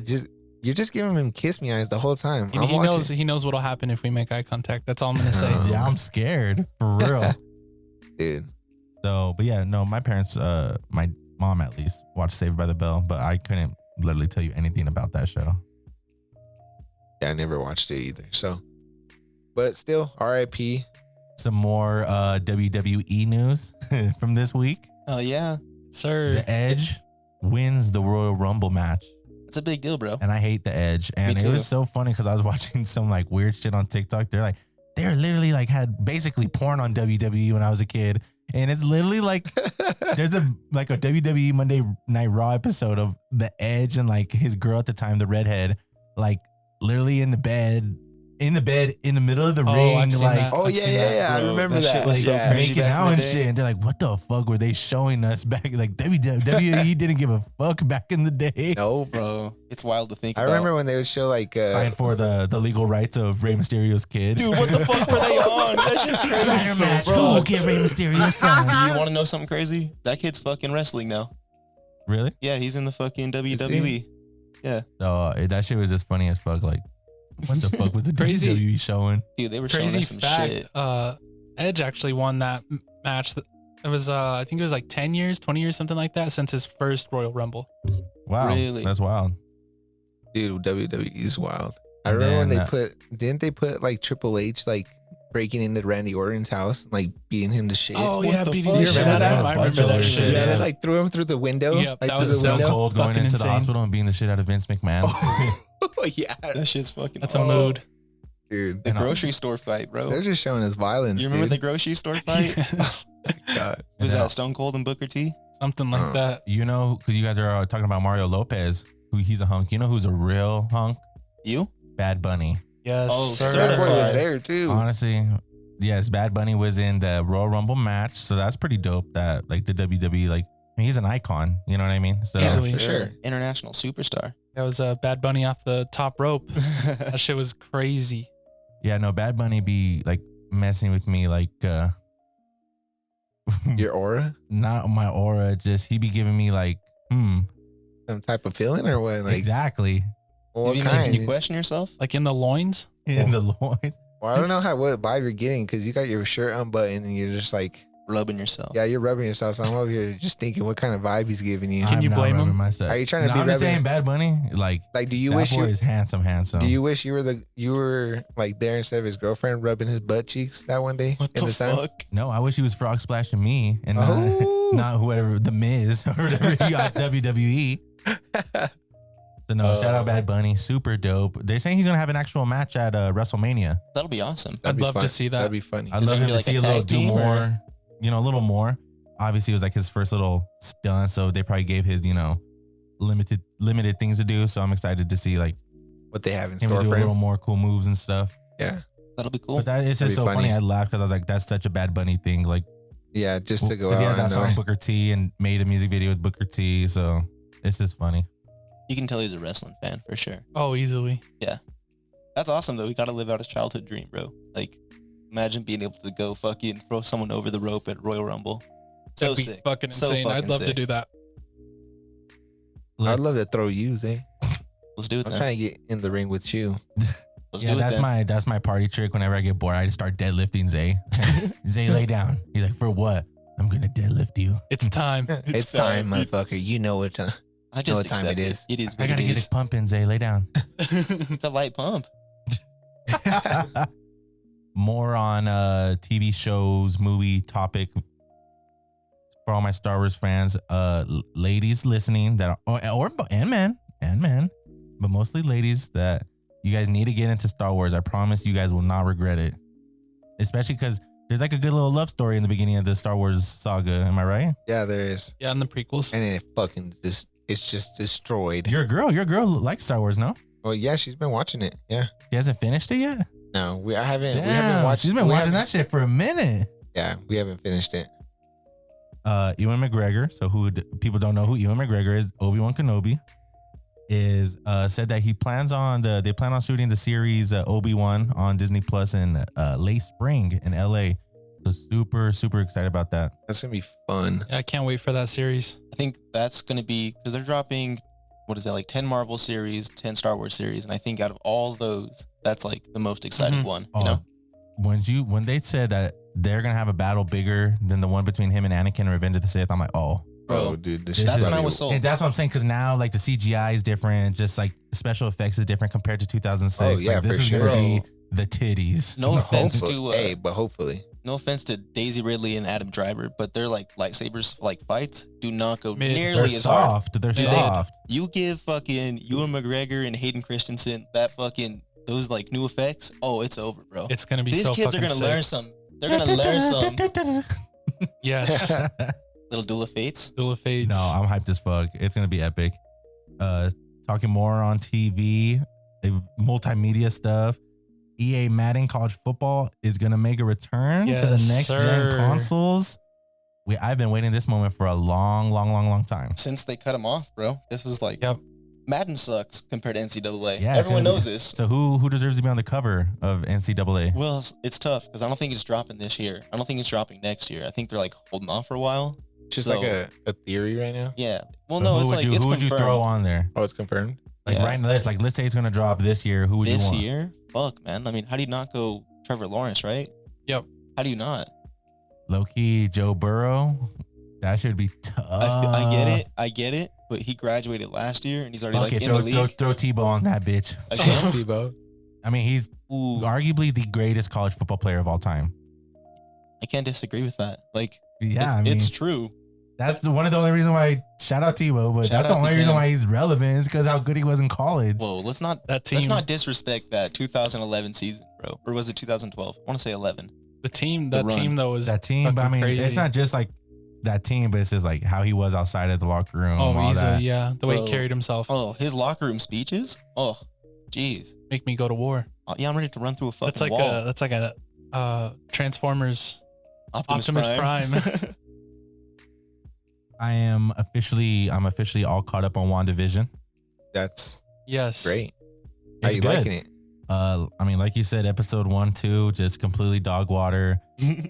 you're just giving him kiss me eyes the whole time. I'm watching. He knows what'll happen if we make eye contact. That's all I'm gonna say. Oh. Yeah, I'm scared for real. Dude, So, but yeah, no, my parents, my mom at least watched Saved by the Bell, but I couldn't literally tell you anything about that show. yeah, I never watched it either. So, but still, R.I.P. Some more WWE news from this week. Oh yeah, Sir. The Edge wins the Royal Rumble match. it's a big deal, bro. And I hate the Edge. And it too. was so funny because I was watching some like weird shit on TikTok. They're literally like had basically porn on WWE when I was a kid. And it's literally like there's a WWE Monday Night Raw episode of the Edge and like his girl at the time, the redhead, like literally in the bed in the middle of the ring, I've seen like that. Oh I've yeah, seen yeah, that. yeah. I Bro, remember that that. shit was Like, so yeah. crazy. making back in out the and day. shit. And they're like, what the fuck were they showing us back? Like WWE didn't give a fuck back in the day. No, Bro, it's wild to think I about. remember when they would show like Fighting for the legal rights of Rey Mysterio's kid. Dude, what the fuck were they on? That shit's crazy. Ladder match. Who bro. will get Rey Mysterio's son? You want to know something crazy? That kid's fucking wrestling now. Really? Yeah, he's in the fucking WWE. So that shit was just funny as fuck. Like, what the fuck was the Crazy. WWE showing? Dude, they were showing Crazy us some fact. shit. Edge actually won that match It was I think it was like 10 years, 20 years, something like that since his first Royal Rumble. Wow, Really? that's wild. Dude, WWE is wild. I And remember when then, didn't they put like Triple H like breaking into Randy Orton's house, like beating him to shit? Oh What yeah, the beating fuck? the You shit remember out of that? him. I A bunch remember of that weird shit. shit, Yeah, yeah. they like threw him through the window. Yep, like that through was the so window. Cold going fucking into the insane. hospital and beating the shit out of Vince McMahon. Oh, yeah, That shit's fucking That's a awesome. mood. dude. The And grocery store fight, bro. They're just showing us violence. You remember the dude. grocery store fight? Yes, God. Was And that Stone Cold and Booker T? something like that. You know, because you guys are talking about Mario Lopez, who he's a hunk. You know who's a real hunk? You? Bad Bunny. Yes, Oh, sir. That boy was certified. there too. Honestly, yes, Bad Bunny was in the Royal Rumble match, so that's pretty dope. That like the WWE, like I mean, he's an icon. You know what I mean? So Yeah, Easily. for sure. International superstar. That was Bad Bunny off the top rope. That shit was crazy. yeah, no, Bad Bunny be like messing with me, like Your aura, not my aura, just he be giving me like, some type of feeling or what? Like exactly what you kind? making you question yourself? Like in the loins. in the loin. Well, I don't know what vibe you're getting because you got your shirt unbuttoned and you're just like, Rubbing yourself. yeah, you're rubbing yourself. So I'm over here just thinking what kind of vibe he's giving you. Can I'm you not blame rubbing him? myself. Are you trying to No, be I'm just rubbing- saying Bad Bunny, like Like, do you that wish boy you is handsome. do you wish you were like there instead of his girlfriend rubbing his butt cheeks that one day What in the the sun? fuck? No, I wish he was frog splashing me and Oh. not whoever the Miz or whatever he got WWE. So no, shout out Bad Bunny, super dope. They're saying he's gonna have an actual match at WrestleMania. That'll be awesome. That'd I'd be love fun. to see that. That'd be funny. I'd Is it love gonna him be to like see a a little tag do team, more, or- a little more. Obviously, it was like his first little stunt, so they probably gave his, limited things to do. So I'm excited to see like What they have in him store do a for little him. more cool moves and stuff. Yeah, That'll be cool. But that it's That'd just be so funny. funny. I laughed because I was like, that's such a Bad Bunny thing. Like, yeah, just to go because out. he has that and song Booker T and made a music video with Booker T. So it's just funny. You can tell he's a wrestling fan for sure. Oh, easily. That's awesome though. He got to live out his childhood dream, bro. Like, imagine being able to go fucking throw someone over the rope at Royal Rumble. So That'd be sick. fucking So insane. I'd fucking love to sick. do that. I'd love to throw you, Zay. Let's do it I'm then. trying to get in the ring with you. Let's Yeah, do it then. that's my party trick. Whenever I get bored, I just start deadlifting Zay. Zay, lay down. He's like, for what? I'm gonna deadlift you. It's time. It's time, motherfucker. You know what time. I know just what time accept it is. It is I what gotta it get is. it pumping, Zay. Lay down. It's a light pump. More on TV shows, movie topic for all my Star Wars fans, ladies listening that are, and men, but mostly ladies that you guys need to get into Star Wars. I promise you guys will not regret it, especially because there's like a good little love story in the beginning of the Star Wars saga. Am I right? Yeah, there is. Yeah, in the prequels. And then it fucking just it's just destroyed. Your girl likes Star Wars, no? Well, yeah, she's been watching it. Yeah. She hasn't finished it yet. No, I haven't. We haven't Damn, watched. she's been we watching haven't- that shit for a minute. Yeah, we haven't finished it. Ewan McGregor. So people don't know who Ewan McGregor is. Obi-Wan Kenobi is said that they plan on shooting the series Obi-Wan on Disney Plus in late spring in LA. So super excited about that. That's gonna be fun. Yeah, I can't wait for that series. I think that's going to be, because they're dropping, what is that, like 10 Marvel series, 10 Star Wars series. And I think out of all those, that's like the most exciting Mhm. one, Oh, you know? when they said that they're gonna have a battle bigger than the one between him and Anakin in Revenge of the Sith, I'm like, oh. Bro, dude, this This That's is- when I was sold. And that's what I'm saying, because now like the CGI is different, just like special effects is different compared to 2006. Oh, yeah, like, this for is sure. gonna be the titties. No offense Hopefully, to but hopefully. no offense to Daisy Ridley and Adam Driver, but their like lightsabers like fights do not go Mid. nearly They're as hard. soft. They're Mid. soft. You give fucking Ewan McGregor and Hayden Christensen that fucking those like new effects. Oh, it's over, bro. It's gonna be These so kids are fucking gonna sick. learn some. They're gonna learn some Yes. little Duel of Fates. Duel of Fates. No, I'm hyped as fuck. It's gonna be epic. Talking more on TV, multimedia stuff. EA Madden College Football is gonna make a return to the Yes, next sir. gen consoles. I've been waiting this moment for a long time. Since they cut him off, bro. This is like Yep. Madden sucks compared to NCAA. Yeah, it's Everyone gonna be- knows this. So who deserves to be on the cover of NCAA? Well, it's tough because I don't think it's dropping this year. I don't think it's dropping next year. I think they're like holding off for a while. Just So- like a theory right now. Yeah. Well, So no, who it's would like you, it's who would you confirmed. throw on there? Oh, it's confirmed. Like Yeah. right now, let's say it's gonna drop this year. Who would you This want? year. Fuck, man. I mean, how do you not go Trevor Lawrence, right? Yep. How do you not? Low-key, Joe Burrow, that should be tough. I get it. But he graduated last year and he's already like in throw, the league. throw Tebow on that bitch. Again? Tebow. I mean, he's arguably the greatest college football player of all time. I can't disagree with that. Like, yeah, I mean, it's true. That's one of the only reasons why. Shout out Tebow, but that's the only reason why he's relevant is because how good he was in college. Whoa, let's not disrespect that 2011 season, bro. Or was it 2012? I want to say 11. That team though was that team. But I mean, crazy. It's not just like that team, but it's just like how he was outside of the locker room. Oh, easily, yeah. The way he carried himself. Oh, his locker room speeches. Oh, jeez. Make me go to war. Yeah, I'm ready to run through a fucking wall. That's like a Transformers Optimus Prime. I'm officially all caught up on WandaVision. That's yes. great. How you liking it? I mean, like you said, episode 1, 2, just completely dog water,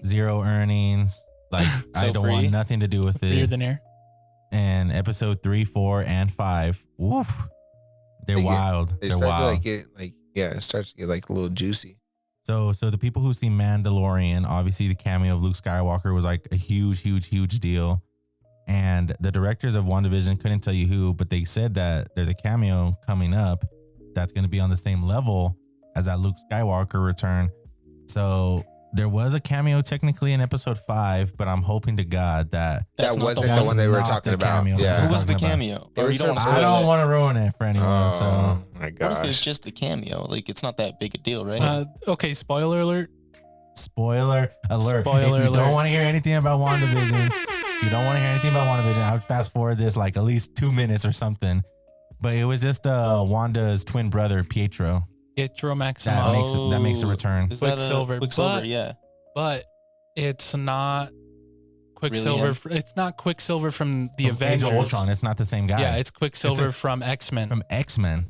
0 earnings. Like So I don't free. want nothing to do with Freer it. than air. And episode 3, 4, and 5, woof, they're wild. They They're start wild. to it starts to get like a little juicy. So the people who see Mandalorian, obviously the cameo of Luke Skywalker was like a huge deal. And the directors of WandaVision couldn't tell you who, but they said that there's a cameo coming up that's going to be on the same level as that Luke Skywalker return. So there was a cameo technically in episode 5, but I'm hoping to God that wasn't the one they were talking about. Yeah. Who was the cameo? Or you don't want to I don't want to ruin it for anyone. Oh So my What if gosh. it's just a cameo? Like, it's not that big a deal, right? Okay, spoiler alert. spoiler alert. Spoiler If you alert. don't want to hear anything about WandaVision, I would fast forward this like at least 2 minutes or something. But it was just Wanda's twin brother, Pietro. Pietro Maximoff. That makes a return. Is that a Quicksilver, Quicksilver, but- yeah. But it's not Quicksilver. Really? It's not Quicksilver from the From Age Avengers. of Ultron, it's not the same guy. Yeah, it's Quicksilver It's from X-Men. from X-Men.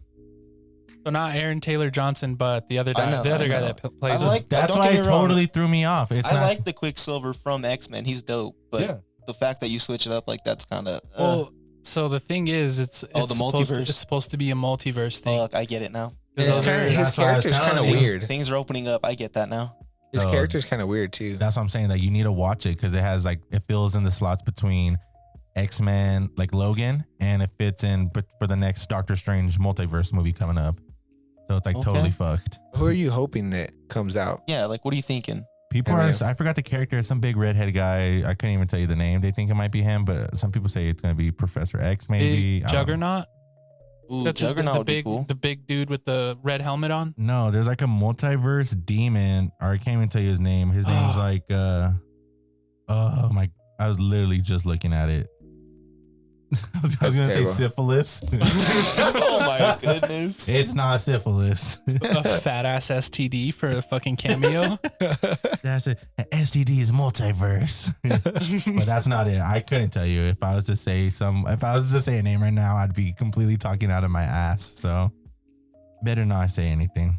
So not Aaron Taylor Johnson, but the other guy, I know. guy that plays I him. like- That's don't why get it me wrong. totally threw me off. It's I not, like the Quicksilver from X-Men. He's dope. But the fact that you switch it up, like, that's kind of... Well, so the thing is, it's the supposed multiverse. it's supposed to be a multiverse thing. look, I get it now. Because I was very- His That's why I was character's kind of telling you. weird. Things are opening up. I get that now. His So- character's kind of weird too. That's what I'm saying. That you need to watch it because it has like it fills in the slots between X-Men, like Logan, and it fits in but for the next Doctor Strange multiverse movie coming up. So it's like Okay. totally fucked. Who are you hoping that comes out? Yeah, like, what are you thinking? People I are. mean- I forgot the character. Some big redhead guy. I couldn't even tell you the name. They think it might be him, but some people say it's gonna be Professor X. Maybe Big Juggernaut. Ooh, That's Juggernaut the would big, be cool. the big dude with the red helmet on. No, there's like a multiverse demon, or I can't even tell you his name. His name's like, oh my! I was literally just looking at it. I was That's gonna say terrible. syphilis. Oh my goodness. It's not syphilis. A fat ass STD for a fucking cameo. That's it. STD is multiverse, but that's not it. I couldn't tell you if I was to say a name right now, I'd be completely talking out of my ass. So better not say anything.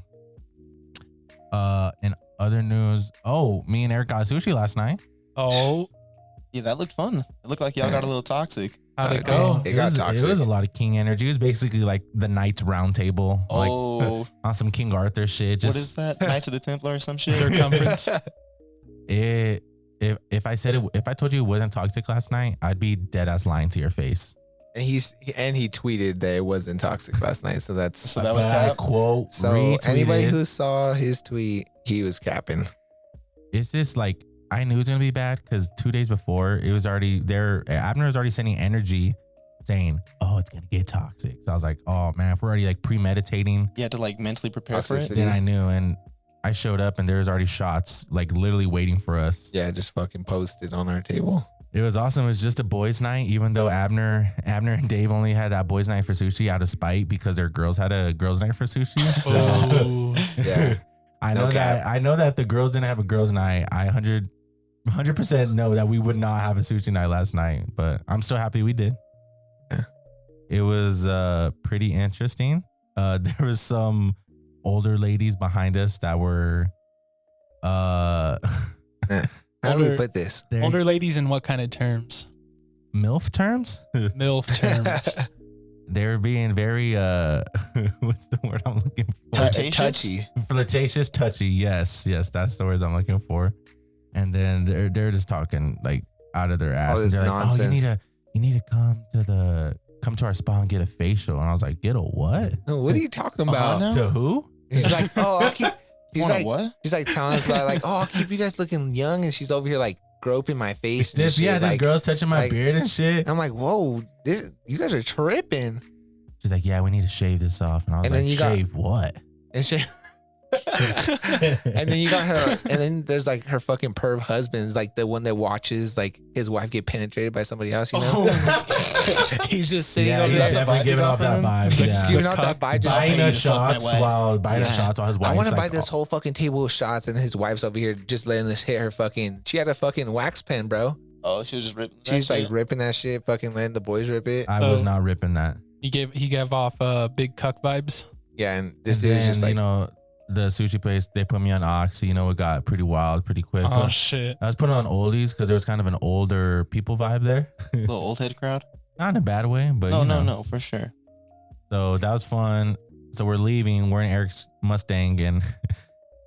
In other news, me and Erik got sushi last night. Oh, Yeah, that looked fun. It looked like y'all got a little toxic. how'd it Okay. go? It got was, toxic. It was a lot of king energy. It was basically like the Knights Round Table, like Oh, on some King Arthur shit. what Just is that? Knights of the Templar or some shit? Circumference. it. If I said it, if I told you it wasn't toxic last night, I'd be dead ass lying to your face. And he tweeted that it wasn't toxic last night. So that's So that was I cap. quote. so retweeted. anybody who saw his tweet, he was capping. It's just like I knew it was gonna be bad because 2 days before it was already there. Abner was already sending energy saying, "Oh, it's gonna get toxic." So I was like, "Oh man, if we're already like premeditating," You had to like mentally prepare for it. Toxicity. then I knew. And I showed up and there was already shots like literally waiting for us. Yeah, just fucking posted on our table. It was awesome. It was just a boys' night, even though Abner and Dave only had that boys' night for sushi out of spite because their girls had a girls' night for sushi. So Oh. Yeah. I know No cap. I know that if the girls didn't have a girls' night, I 100% know that we would not have a sushi night last night. But I'm still happy we did. Yeah. It was pretty interesting. There was some older ladies behind us that were How do Older- we put this? they're Older ladies in what kind of terms? MILF terms. MILF terms. They're being very what's the word I'm looking for? Flirtatious? Touchy. Flirtatious, touchy. Yes, that's the words I'm looking for. And then they're just talking like out of their ass. All And this they're like, nonsense. oh, you need to come to our spa and get a facial. And I was like, get a what? No, what are you talking about? No. To who? She's like, oh, I'll keep. She's Want a like, what? she's like telling us about like, oh, I'll keep you guys looking young, and she's over here like groping my face. And This shit. Like, girl's touching my like- beard and shit. I'm like, whoa, you guys are tripping. She's like, yeah, we need to shave this off. And I was And then like, you got- shave what? And she, and then you got her, and then there's like her fucking perv husband's like the one that watches like his wife get penetrated by somebody else, you know? He's just sitting Yeah, over he's there. definitely giving off that vibe. He's Yeah. giving out that vibe. Just Buying pay us you to fuck my shots wife. while his I wife's want to buy like, this whole fucking table of shots, and his wife's over here just letting us hit her fucking. She had a fucking wax pen, bro. Oh, she was just ripping. She's that like shit? ripping that shit, fucking letting the boys rip it. I was not ripping that. He gave off big cuck vibes. Yeah, and this And dude is then, just like, you know, the sushi place, they put me on Oxy. You know, it got pretty wild pretty quick. Oh shit. I was putting on oldies because there was kind of an older people vibe there. Little old head crowd. Not in a bad way, but No, you know. no, for sure. So that was fun. So we're leaving. We're in Eric's Mustang, and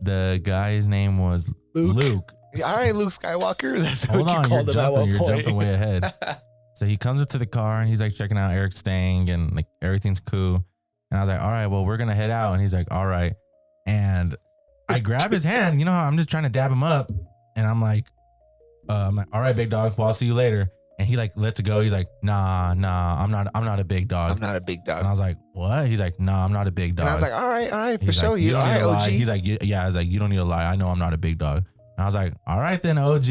the guy's name was Luke. all right, Luke Skywalker. That's Hold what you on, you're called him at one jumping. You're point. jumping way ahead. So he comes up to the car and he's like checking out Eric's staying and like everything's cool. And I was like, all right, well, we're gonna head out. And he's like, all right. And I grab his hand. You know how I'm just trying to dab him up, and I'm like, all right, big dog. Well, I'll see you later. And he like lets it go. He's like, nah, I'm not a big dog. I'm not a big dog. And I was like, what? He's like, nah, I'm not a big dog. And I was like, all right, for He's sure. like, You don't all need right, to lie. OG? He's like, yeah. I was like, you don't need to lie. I know I'm not a big dog. And I was like, all right then, OG.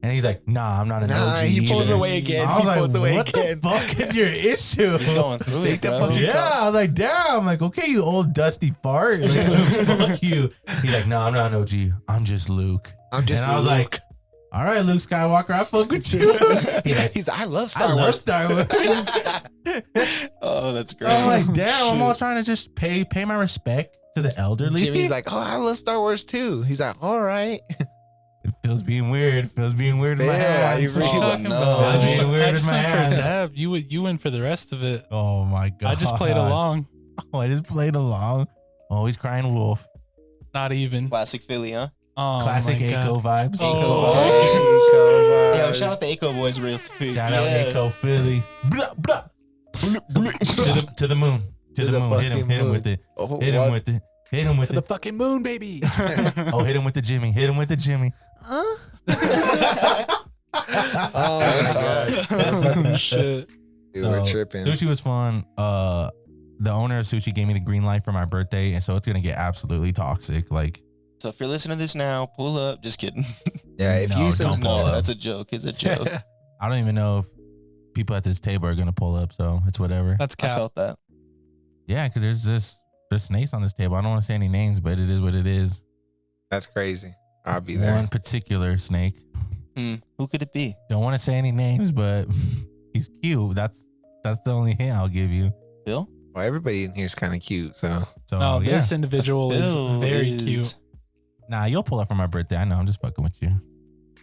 And he's like, nah, I'm not an Nah, OG. he pulls either. away again. I was He like, pulls away what again. the fuck is your issue? He's going through Take it, the bro. fucking- Yeah, I was like, damn. I'm like, okay, you old dusty fart. Like, fuck you. He's like, no, I'm not an OG. I'm just Luke. I'm just And I was Luke. like, all right, Luke Skywalker, I fuck with you. He's like, He's I love I Star love Wars. Star Wars. Oh, that's great. So I'm like, damn, I'm Shit. all trying to just pay my respect to the elderly. Jimmy's like, oh, I love Star Wars too. He's like, all right. it feels being weird. Feels being weird in my Phil, are you hands. really- What you Oh, talking no. about? That was I just, being weird I in just my went for a hands. dab. You went for the rest of it. Oh my god. I just played along. Oh, I just played along. Oh, he's crying wolf. Not even. Classic Philly, huh? Oh, Classic my God. Echo vibes. Oh. Yo, shout out the Echo boys real quick. Shout out Echo Philly. Blah, blah. to the moon. To To the the moon. Hit him fucking with it. Oh, Hit him what? with it. Hit him with To the it. fucking moon, baby. Oh, hit him with the Jimmy. Hit him with the Jimmy. Oh my god. Shit. Dude, we're tripping. Sushi was fun. The owner of Sushi gave me the green light for my birthday, and so it's gonna get absolutely toxic. Like, So if you're listening to this now, pull up. Just kidding. Yeah, if No, you don't pull No, up. that's a joke. It's a joke. I don't even know if people at this table are gonna pull up, so it's whatever. That's I cap. felt that. Yeah, because there's snakes on this table. I don't want to say any names, but it is what it is. That's crazy. I'll be there. One particular snake. Who could it be? Don't want to say any names, but he's cute. That's the only hint I'll give you. Bill? Well, everybody in here is kind of cute, so So No, yeah, this individual is Bill very is- cute. nah, you'll pull up for my birthday. I know. I'm just fucking with you,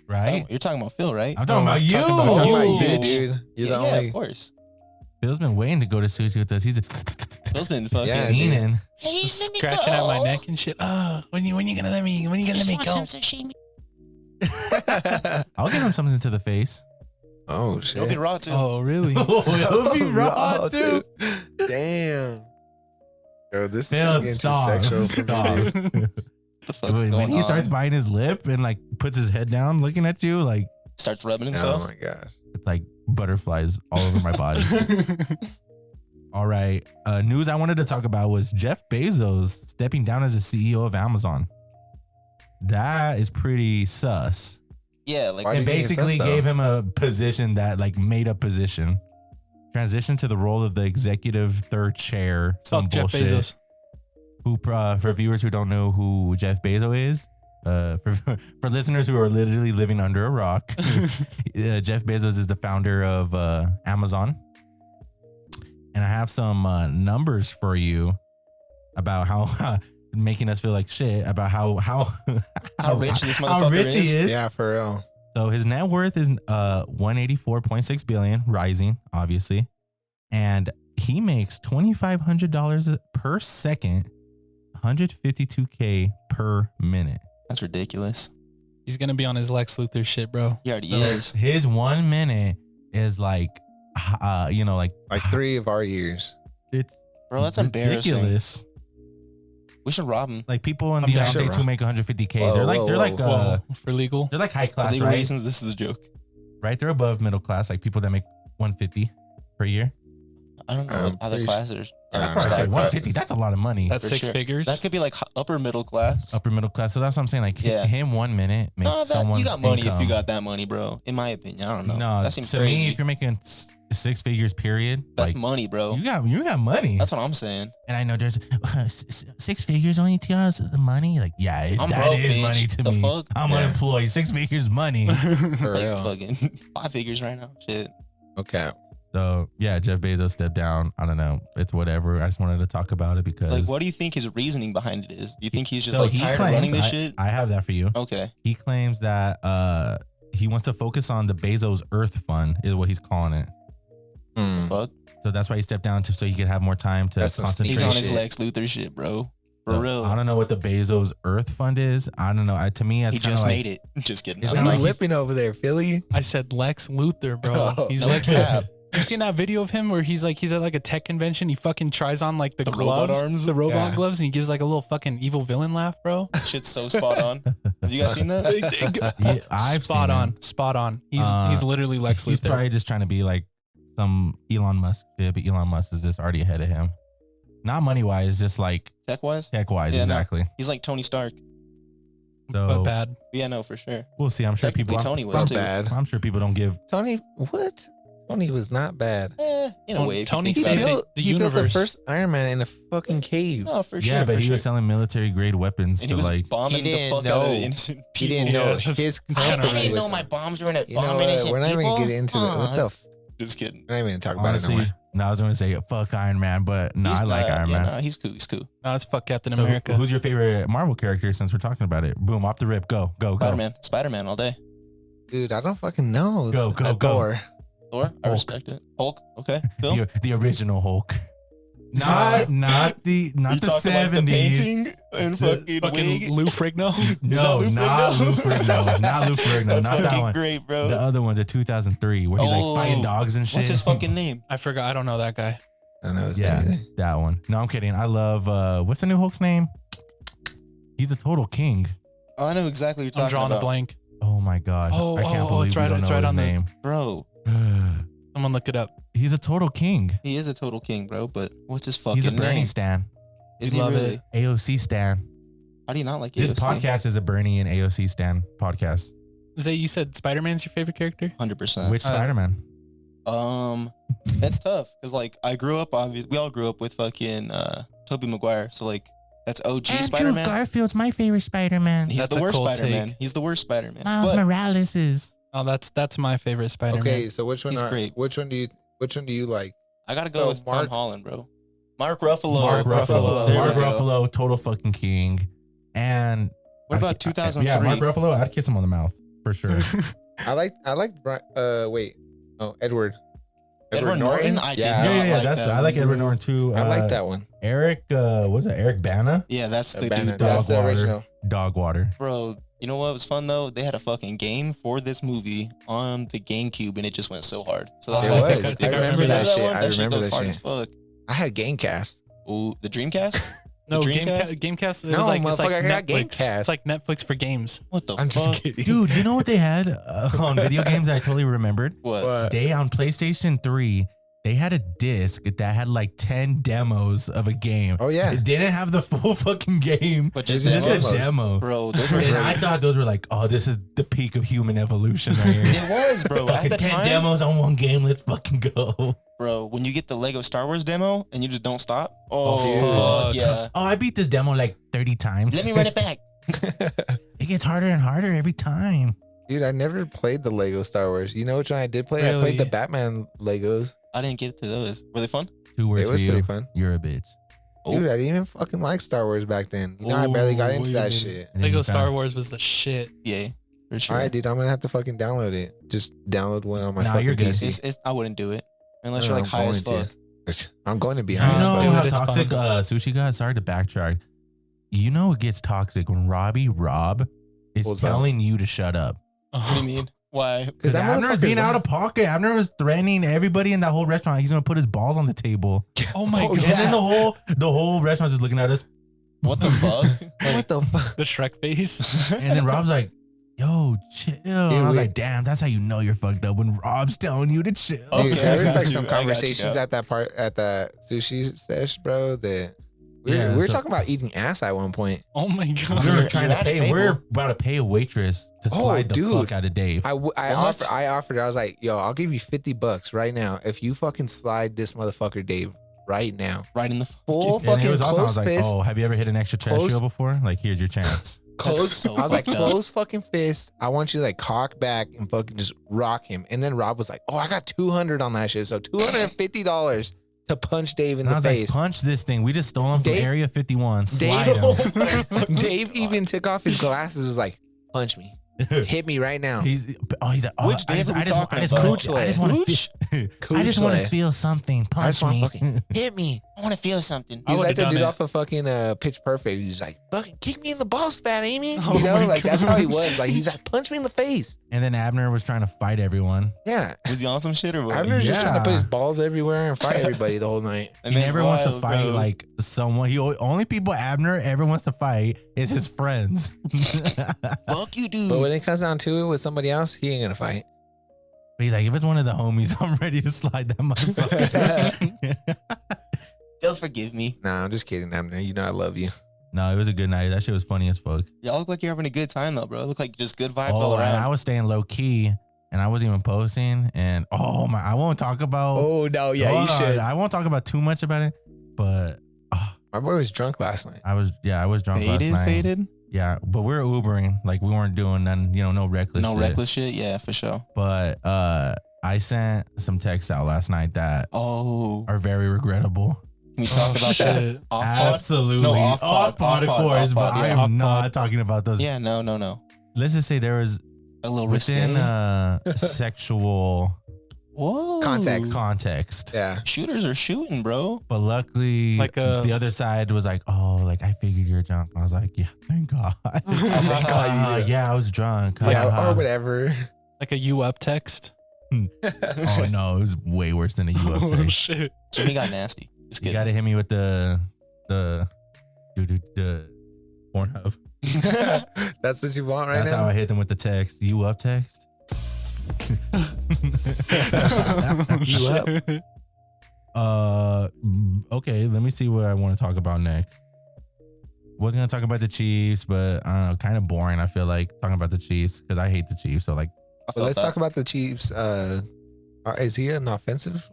right? Oh, you're talking about Phil, right? I'm talking about you. talking I'm about talking you, about you, bitch. dude. You're the yeah, only. of course. Phil's been waiting to go to sushi with us. He's Phil's been fucking. Yeah, dude. leaning. Just scratching at my neck and shit. Oh, when you gonna let me go? I'll give him something to the face. Oh It'll be shit. raw too. Oh, really? It'll be raw too. Damn. Yo, this Phil, is getting too stop. sexual for me, Stop. dude. What the fuck's When going he on? starts biting his lip and like puts his head down, looking at you, like starts rubbing Oh himself. my gosh. it's like butterflies all over my body. All right. News I wanted to talk about was Jeff Bezos stepping down as the CEO of Amazon. That is pretty sus. Yeah, like Why do And you think it's basically sus, though? gave him a position that like made up position. Transitioned to the role of the executive third chair. Some Fuck Jeff bullshit. Bezos. Who, for viewers who don't know who Jeff Bezos is, for listeners who are literally living under a rock, Jeff Bezos is the founder of Amazon. And I have some numbers for you about how making us feel like shit about how rich this how motherfucker rich he is. is. Yeah, for real. So his net worth is 184.6 billion, rising obviously, and he makes $2,500 per second, $152K per minute. that's ridiculous. He's gonna be on his Lex Luthor shit, bro. He already So is. his 1 minute is like, like 3 of our years. it's Bro, that's embarrassing. ridiculous. We should rob him. Like people in I'm the United down. States who make 150K, Whoa, they're like whoa, they're like whoa. For legal. they're like high For class, legal right? reasons, this is a joke. Right? They're above middle class, like people that make 150 per year. I don't know I'm what other pretty classes. I don't I know. said Stack 150. That's a lot of money. That's For 6 sure. figures. That could be like upper middle class. Upper middle class. So that's what I'm saying. Like Yeah. him 1 minute makes No, someone's you got money income. if you got that money, bro. In my opinion, I don't know. No, that seems to crazy. me, if you're making 6 figures, period, That's like money, bro. you got money. That's what I'm saying. And I know there's 6 figures only to us money. Like that I'm is broke, bitch. money to The me. fuck? I'm Yeah. unemployed. 6 figures money. For Like real. fucking 5 figures right now. Shit. Okay. So yeah, Jeff Bezos stepped down. I don't know. It's whatever. I just wanted to talk about it because Like, what do you think his reasoning behind it is? Do you think he's just so like he tired of claims- running this shit? I have that for you. Okay. He claims that he wants to focus on the Bezos Earth Fund is what he's calling it. Hmm. Fuck. So that's why he stepped down so he could have more time to That's some concentrate. He's on his shit. Lex Luthor shit, bro. For So, real. I don't know what the Bezos Earth Fund is. I don't know. To me, it's He kind of just like made it. Just kidding. It's I What don't are kinda you know. like whipping over there, Philly? I said Lex Luthor, bro. Oh, He's no like, cap. you seen that video of him where he's at like a tech convention? He fucking tries on like the robot gloves, arms? the robot Yeah. gloves, and he gives like a little fucking evil villain laugh, bro. Shit's so spot on. Have you guys seen that? Yeah, I've spot seen on, him. spot on. He's Uh, literally Lex He's Luthor. probably just trying to be like some Elon Musk shit, but Elon Musk is just already ahead of him. Not money wise, just like Tech wise? tech wise, Yeah, no. exactly. He's like Tony Stark. So but bad. Yeah, no, for sure. we'll see. I'm sure Technically, people. Tony was Not too. bad. I'm sure people don't give. Tony, what? Tony was not bad. In a way. if you Tony think He about saved it. it. The built the universe. first Iron Man in a fucking cave. No, for sure. Yeah, but for he sure. was selling military grade weapons And to he was like. bombing He the didn't fuck out of know. innocent He people. didn't know Yeah, his I company didn't was. know my bombs were gonna You know bomb what? innocent We're not even people. gonna get into the what the. Just kidding. We're not even gonna talk about it no Honestly, more. no, I was going to say fuck Iron Man, but no, He's I like not- Iron yeah, Man. Nah, he's cool. He's cool. No, it's fuck Captain So who- America. who's your favorite Marvel character since we're talking about it? Boom, off the rip. Go. Spider-Man all day. Dude, I don't fucking know. Go, go, go. Thor. Thor, I Hulk. respect it. Hulk, okay. Phil? The original Hulk. Not the You talking like the 70s. painting and fucking fucking wig? Lou Frigno? No, Is that not Lou Ferrigno. Not Lou Ferrigno. That's Not that fucking one. great, bro. The other one's a 2003 where he's Oh, like fighting dogs and shit. What's his fucking name? I forgot. I don't know that guy. I don't know his Yeah, name either. that one. No, I'm kidding. I love what's the new Hulk's name? He's a total king. Oh, I know exactly what you're I'm talking drawing a about. blank. Oh my god. Oh, I can't oh, believe it's we right- don't it's know right his on the- name. Bro, Someone look it up. He's a total king. he is a total king, bro, but what's his fucking He's a Bernie name? stan. Is We he love really? it. AOC stan. How do you not like This AOC? podcast is a Bernie and AOC stan podcast. Is that you said Spider-Man's your favorite character? 100%. Which Spider-Man? That's tough because like I grew up. We all grew up with fucking Tobey Maguire, so like that's OG Spider-Man. Garfield's my favorite Spider-Man. He's That's the a worst cold Spider-Man. take. He's the worst Spider-Man. But Morales is. Oh, that's my favorite Spider-Man. Okay, so which one? He's great. Which one do you like? I gotta go So with Tom Mark- Holland, bro. Mark Ruffalo. Mark Ruffalo. There Mark we go. Ruffalo, total fucking king. And What about 2003? Yeah, Mark Ruffalo. I'd kiss him on the mouth for sure. I like wait. Oh, Edward. Edward Norton? I did yeah, not like that's that I like one. Edward Norton too. I like that one. Eric, was it Eric Bana? Yeah, that's the Banner. dude. That's the Dog water. original. Dog water. Bro, you know what was fun though? They had a fucking game for this movie on the GameCube, and it just went so hard. So that's It why I was. think I it's different. remember You that know shit. one? I That shit remember goes that hard shit. as fuck. I had Gamecast. Ooh, the Dreamcast? No, The Gamecast. Dreamcast? Gamecast. It No, was like it's like motherfucker, I got Netflix. Gamecast. It's like Netflix for games. What the I'm fuck? just kidding. Dude, you know what they had on video games that I totally remembered? What? What? They on PlayStation 3, they had a disc that had like 10 demos of a game. Oh yeah. It didn't have the full fucking game. But It's just just demos? a demo. Bro, those were And great. I thought those were like, oh, this is the peak of human evolution right here. It was, bro. At Fucking the 10 time, demos on one game. Let's fucking go. bro, when you get the Lego Star Wars demo and you just don't stop. Oh, Oh, fuck. yeah. Oh, I beat this demo like 30 times. Let me run it back. It gets harder and harder every time. Dude, I never played the Lego Star Wars. You know which one I did play? I Really? played the Batman Legos. I didn't get to those. Were they fun? 2 words It for was you. pretty fun. You're a bitch. Oh. Dude, I didn't even fucking like Star Wars back then. You know, I barely got Oh, into wait a that minute. shit. And then Lego you Star found- Wars was the shit. Yeah, for sure. All right, dude, I'm gonna have to fucking download it. Just download one on my Nah, fucking you're good. PC. I wouldn't do it unless No, you're like I'm high as going fuck. to. I'm going to be You Nah, honest. know but- dude, how it's toxic fun. sushi got? Sorry to backtrack. You know it gets toxic when Robbie Rob is pulls telling you to shut up. What do you mean? Why? Because that Abner's motherfucker's being out like- of pocket. Abner was threatening everybody in that whole restaurant. He's gonna put his balls on the table. Oh my god. And then the whole restaurant's just looking at us. What the fuck? What the fuck? The Shrek face. And then Rob's like, yo, chill. And I was like, damn, that's how you know you're fucked up, when Rob's telling you to chill. Okay, Dude, there I was got like you. some I got you conversations now. at the sushi sesh, bro. That we Yeah, were so- talking about eating ass at one point. Oh my We god. were You're trying to at a pay. table. We're about to pay a waitress to Oh, slide the dude. fuck out of Dave. I What? offered. I was like, yo, I'll give you $50 right now if you fucking slide this motherfucker Dave right now. Right in the Full And fucking it was also, I was close like, fist. oh, have you ever hit an extraterrestrial Close- before? Like, here's your chance. Close. so I was like, fucked up. close fucking fist. I want you to like cock back and fucking just rock him. And then Rob was like, oh, I got 200 on that shit. So $250 to punch Dave in And I the was face. like, punch this thing. We just stole him from Dave- Area 51. Slide him. Dave even took off his glasses. Was like, punch me, hit me right now. He's like, oh, Which Dave are we talking I just about? want to Cooch feel something. I just Punch want me. fucking hit me. I want to feel something. I He's would've like the done dude it. off of fucking Pitch Perfect. He's like, fucking kick me in the balls, fat Amy. Oh You know, my like that's how he God. was. Like he's like, punch me in the face. And then Abner was trying to fight everyone. Yeah. Was he on some shit or what? Abner's just trying to put Yeah. his balls everywhere and fight everybody the whole night. That He man's never wants to wild, fight bro. like someone. Only people Abner ever wants to fight is his friends. Fuck you, dude. But when it comes down to it with somebody else, he ain't gonna fight. But he's like, if it's one of the homies, I'm ready to slide that motherfucker. They'll forgive me. Nah, I'm just kidding, Abner. You know I love you. No, it was a good night. That shit was funny as fuck. Y'all look like you're having a good time though, bro. Look like just good vibes Oh, all and I around. was staying low key, and I wasn't even posting. And oh my, I won't talk about. Oh no, Hold on, I won't talk about too much about it. But My boy was drunk last night. I was drunk last night. Faded. Yeah, but we were Ubering, like we weren't doing none, no reckless. No shit. reckless shit. Yeah, for sure. But I sent some texts out last night that Oh, are very regrettable. can we talk about that? Shit. Off pod? Absolutely, No, off pod, pod, of off pod, course, off but pod, I yeah. am Off not pod. talking about those. Yeah, no. Let's just say there was A little within risque. sexual Whoa. context. Yeah. Shooters are shooting, bro. But luckily, Like the other side was like, "Oh, like I figured you're drunk." And I was like, "Yeah, thank God." Thank God you did. Yeah, I was drunk. Yeah, or whatever. Like a you up text. Oh no, it was way worse than a you up Oh text. shit. Jimmy got nasty. Just You kidding. gotta hit me with the Pornhub. That's what you want right That's now? how I hit them with the text. You up text? You up? Okay, let me see what I want to talk about next. Wasn't gonna talk about the Chiefs, but I don't know, kind of boring. I feel like talking about the Chiefs because I hate the Chiefs. So like, I But felt let's that. talk about the Chiefs. Is he an offensive?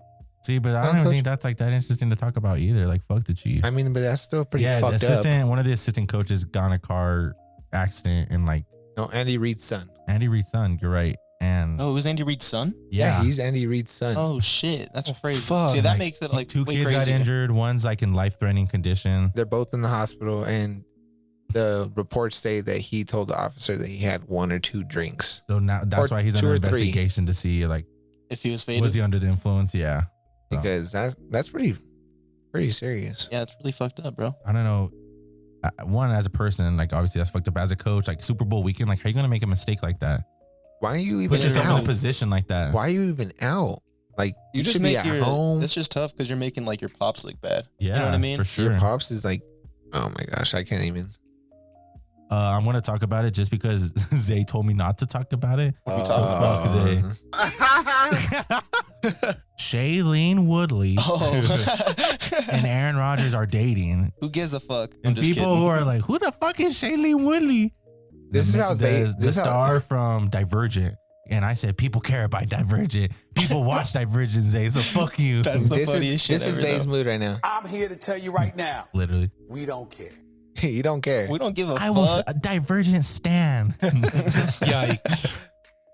see, but I Huh, don't even Coach? think that's like that interesting to talk about either. Like, fuck the Chiefs. I mean, but that's still pretty yeah, the fucked assistant, up. one of the assistant coaches got in a car accident and like No, Andy Reid's son. Andy Reid's son. You're right, and Oh, it was Andy Reid's son? yeah. He's Andy Reid's son. Oh shit, that's crazy. fuck. See, that Like, makes it like two way kids got crazier. injured. One's like in life-threatening condition. They're both in the hospital, and the reports say that he told the officer that he had 1 or 2 drinks. So now that's Or why he's 2 under or 3. investigation to see like If he was faded. was he under the influence? Yeah. So, Because that's pretty serious. Yeah, it's really fucked up, bro. I don't know. One, as a person, like obviously that's fucked up. As a coach, like Super Bowl weekend, like how you gonna make a mistake like that? Why are you even Put yourself in a out? position like that. Why are you even out? Like you just should be make at your home. That's just tough because you're making like your pops look bad. Yeah, You know what I mean? For sure. Your pops is like, oh my gosh, I can't even. I'm gonna talk about it just because Zay told me not to talk about it. What we So talking fuck Zay. Shailene Woodley Oh. and Aaron Rodgers are dating, Who gives a fuck? I'm and just people kidding. who are like, "Who the fuck is Shailene Woodley?" This is how Zay- the this is how- star from Divergent. And I said, people care about Divergent. People watch Divergent, Zay. So fuck you. That's the This funniest is shit this is ever, Zay's though. mood right now. I'm here to tell you right now, Literally. we don't care. You don't care. We don't give a I fuck. was a Divergent stan. Yikes.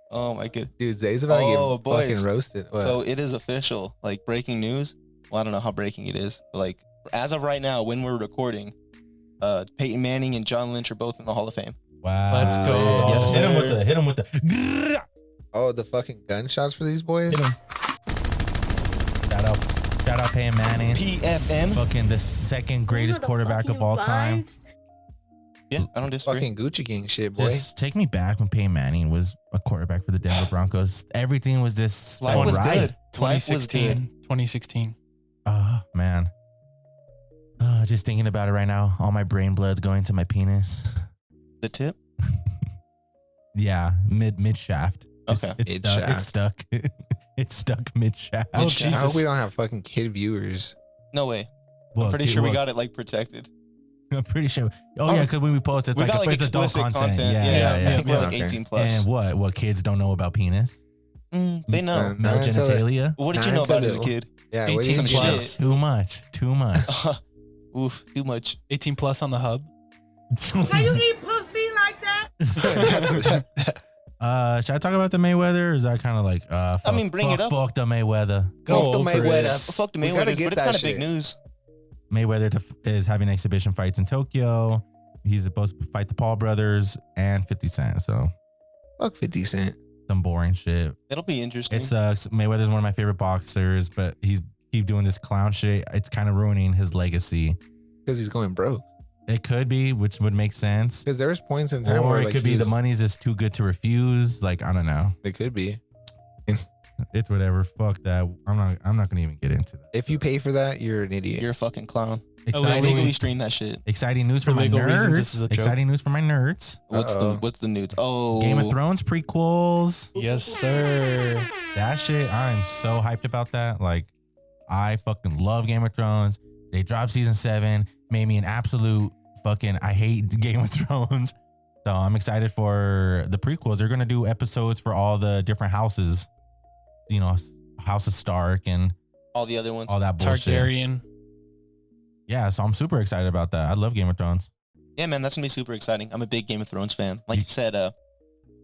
Oh my god. Dude, Zay's about to Oh, get boys. fucking roasted. What? So it is official, like breaking news. Well, I don't know how breaking it is, but like as of right now, when we're recording, Peyton Manning and John Lynch are both in the Hall of Fame. Wow. Let's go. Yes, hit him sir. with the. oh, the fucking gunshots for these boys. Hit him. Shout out Peyton Manning. PFM. Fucking the second greatest quarterback of all time. Yeah, I don't disagree. Fucking Gucci Gang shit, boy. Just take me back when Peyton Manning was a quarterback for the Denver Broncos. Everything was just Life going was right. good. Life was 2016. good. 2016. Oh man. Just thinking about it right now, all my brain blood's going to my penis. The tip. Yeah, mid shaft. Okay. It's stuck. It's stuck mid shaft. Oh, I Jesus. hope we don't have fucking kid viewers. No way. I'm pretty sure we got it like protected. I'm pretty sure. Oh yeah, because when we post, it's We like got like it's adult explicit content. content. Yeah. I think we're like Okay. 18 plus. And what kids don't know about penis? They know. Male Not until genitalia? What did you Not know about until as a the- kid? Yeah, 18 what do you some think? shit. Shit. Too much. Oof, too much. 18 plus on the hub. Can you eat pussy like that? Should I talk about the Mayweather? Or is that kind of like fuck, bring it up. Fuck the Mayweather. Go Fuck the over Mayweather. it. Well, fuck the We gotta Mayweathers, get but it's that kind of big shit. news. Mayweather is having exhibition fights in Tokyo. He's supposed to fight the Paul brothers and 50 Cent. So Fuck 50 Cent. some boring shit. It'll be interesting. It sucks. Mayweather's one of my favorite boxers, but he's keep doing this clown shit. It's kind of ruining his legacy. Because he's going broke. It could be, which would make sense. Because there was points in time Or where it like could be he the was- money's just too good to refuse. Like, I don't know. It could be. It's whatever. Fuck that. I'm not gonna even get into that. If you pay for that, you're an idiot. You're a fucking clown. Exciting, Illegally stream that shit. exciting news for For my legal reasons, nerds. this is a joke. Exciting news for my nerds. Uh-oh. What's the news? Oh, Game of Thrones prequels. Yes, sir. That shit, I'm so hyped about that. Like, I fucking love Game of Thrones. They dropped season 7, made me an absolute fucking, I hate Game of Thrones. So I'm excited for the prequels. They're gonna do episodes for all the different houses, you know, House of Stark and all the other ones. all that bullshit. Targaryen. Yeah, so I'm super excited about that. I love Game of Thrones. Yeah, man, that's gonna be super exciting. I'm a big Game of Thrones fan. Like you said,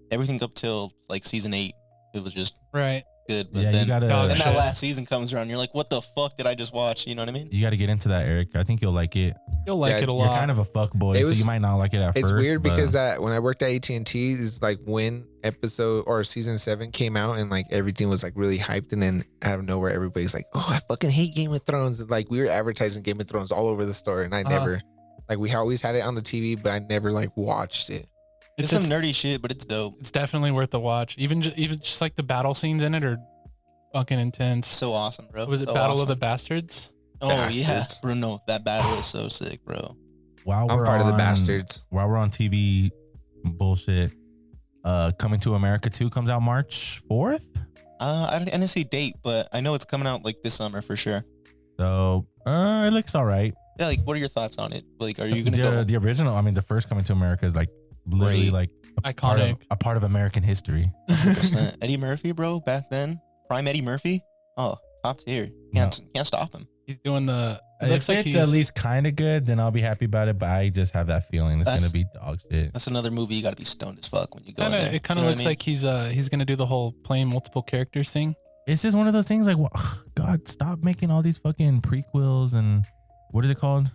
everything up till like season 8, it was just Right. good. But Yeah, then, you gotta Dog then shit. that last season comes around, you're like, what the fuck did I just watch? You know what I mean? you gotta get into that, Eric. I think you'll like it. You'll like Yeah, it a You're lot. kind of a fuck boy, It so was- you might not like it at It's first. weird but because that when I worked at AT&T, is like when episode or season 7 came out and like everything was like really hyped, and then out of nowhere everybody's like, "Oh, I fucking hate Game of Thrones!" And like we were advertising Game of Thrones all over the store, and I never like we always had it on the TV, but I never like watched it. It's some nerdy shit, but it's dope. It's definitely worth the watch. Even just like the battle scenes in it are fucking intense. So awesome, bro. Was it So Battle awesome. of the Bastards? Oh yeah, Bastards. bro. No, that battle is so sick, bro. while I'm we're part of the on- bastards. While we're on TV bullshit, Coming to America 2 comes out March 4th. I didn't see date, but I know it's coming out like this summer for sure. So it looks all right. Yeah, like, what are your thoughts on it? Like, are you gonna go? The original, I mean, the first Coming to America is like literally Great. like Iconic. a part of American history. 100%. Eddie Murphy, bro, back then, prime Eddie Murphy. Oh, top tier. Can't stop him. He's doing the. It If looks like it's he's at least kind of good, then I'll be happy about it. But I just have that feeling it's That's- gonna be dog shit. That's another movie you got to be stoned as fuck when you go in Kinda, there. it kind of You know looks what I like he's gonna do the whole playing multiple characters thing. It's just one of those things like, well, God, stop making all these fucking prequels and what is it called?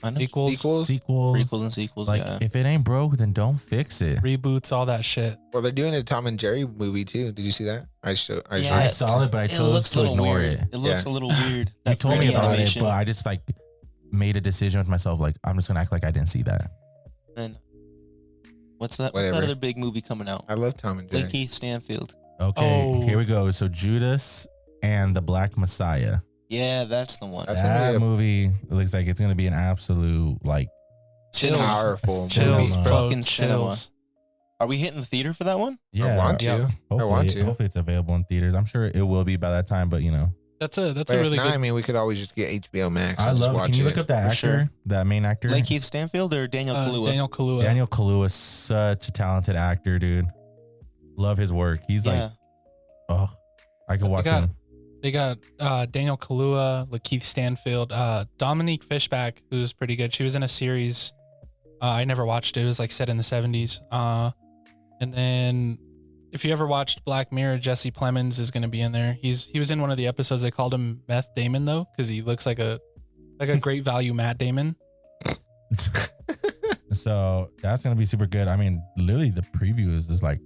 I know. Sequels, Sequels. Prequels and sequels. Like, yeah. if it ain't broke, then don't fix it. reboots, all that shit. Well, they're doing a Tom and Jerry movie too. Did you see that? I Yeah, I saw it, but I it chose looks a to little ignore weird. it. It looks a little weird. You That told me 3D about animation. it, but I just like made a decision with myself. Like, I'm just gonna act like I didn't see that. And what's that? What's Whatever. that other big movie coming out? I love Tom and Jerry. Lakeith Stanfield. Okay, Oh. here we go. So Judas and the Black Messiah. Yeah, that's the one. That's gonna That be a movie looks like it's gonna be an absolute like. Chills. powerful Chills, movie. bro. Fucking cinema. Chills. Are we hitting the theater for that one? Yeah, want to. yeah. I Hopefully, want to. Hopefully, it's available in theaters. I'm sure it will be by that time. But you know, That's a But really if not, good. I mean, we could always just get HBO Max. I and just love. watch Can you it. look up that for actor, sure. that main actor? Lakeith Stanfield or Daniel Kaluuya? Daniel Kaluuya. Daniel Kaluuya is such a talented actor, dude. Love his work. He's Yeah. like, oh, I could watch got- him. They got Daniel Kaluuya, Lakeith Stanfield, Dominique Fishback, who's pretty good. She was in a series. I never watched it. It was like set in the 70s. And then if you ever watched Black Mirror, Jesse Plemons is going to be in there. He was in one of the episodes. They called him Meth Damon though, because he looks like a great value Matt Damon. So that's gonna be super good. I mean, literally the preview is just like,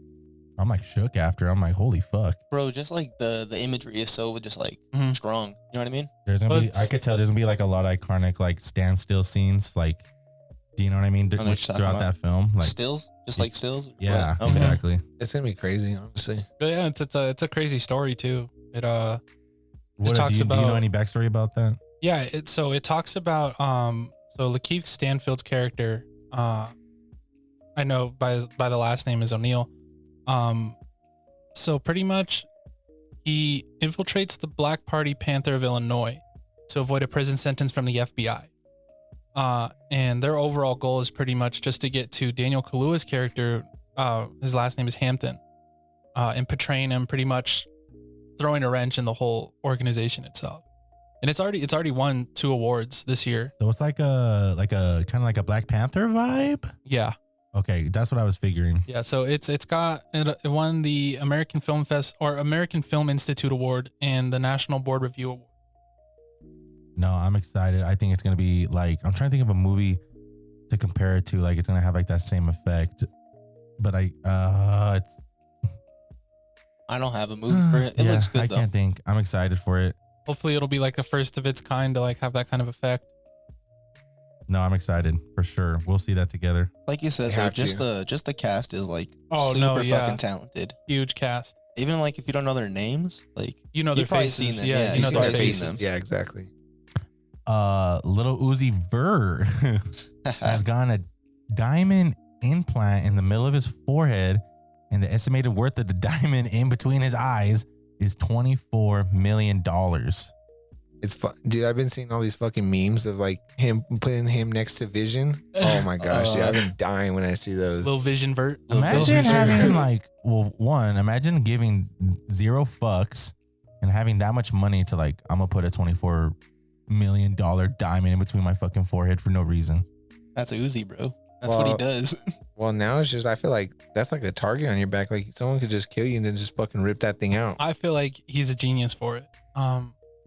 I'm like shook after. I'm like, holy fuck. Bro, just like the imagery is so just like Mhm. strong. You know what I mean? There's gonna Well, be. I it's- could tell there's gonna be like a lot of iconic like standstill scenes. Like Do you know what I mean? I know what you're talking Throughout about. that film, like Stills, just like stills. yeah, What? Okay. exactly. It's gonna be crazy, honestly. But yeah, it's a crazy story too. It What talks do you know about- any backstory about that? yeah, it talks about so Lakeith Stanfield's character, I know by the last name is O'Neill. So pretty much he infiltrates the Black Party Panther of Illinois to avoid a prison sentence from the FBI. And their overall goal is pretty much just to get to Daniel Kaluuya's character. His last name is Hampton, and portraying him pretty much throwing a wrench in the whole organization itself. And it's already won 2 awards this year. So it's like a kind of like a Black Panther vibe. Yeah. Okay, that's what I was figuring. Yeah. So it won the American Film Fest or American Film Institute Award and the National Board Review Award. No, I'm excited. I think it's gonna be like, I'm trying to think of a movie to compare it to. Like it's gonna have like that same effect. But it's I don't have a movie for it. It looks good I though. can't think. I'm excited for it. Hopefully it'll be like the first of its kind to like have that kind of effect. No, I'm excited for sure. We'll see that together. Like you said, They though, have just to. the cast is like Oh, super no, yeah. fucking talented. Huge cast. Even like if you don't know their names, like You know their You've probably faces. seen them, Yeah, yeah, you know you've their probably seen faces. them. Yeah, exactly. Little Uzi Vert has gotten a diamond implant in the middle of his forehead, and the estimated worth of the diamond in between his eyes is $24 million. It's fun, dude. I've been seeing all these fucking memes of like him putting him next to Vision. Oh my gosh, dude, I've been dying when I see those. Little Vision Vert. Imagine Vision. having like, well, imagine giving 0 fucks and having that much money to like, I'm gonna put a $24 million diamond in between my fucking forehead for no reason. That's a Uzi, bro. That's what he Well, does. Well, now it's just I feel like that's like a target on your back. Like someone could just kill you and then just fucking rip that thing out. I feel like he's a genius for it.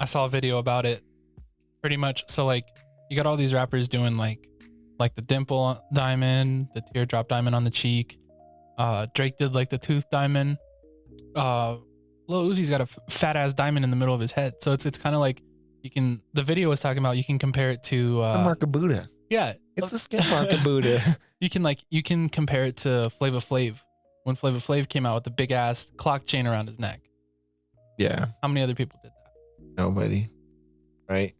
I saw a video about it pretty much. So like you got all these rappers doing like the dimple diamond, the teardrop diamond on the cheek. Drake did like the tooth diamond. Lil Uzi's got a fat ass diamond in the middle of his head. So it's kind of like the video was talking about, you can compare it to The mark of Buddha. yeah, It's the skin mark of Buddha. you can compare it to Flava Flav when Flava Flav came out with the big ass clock chain around his neck. Yeah, How many other people did that? nobody. Right?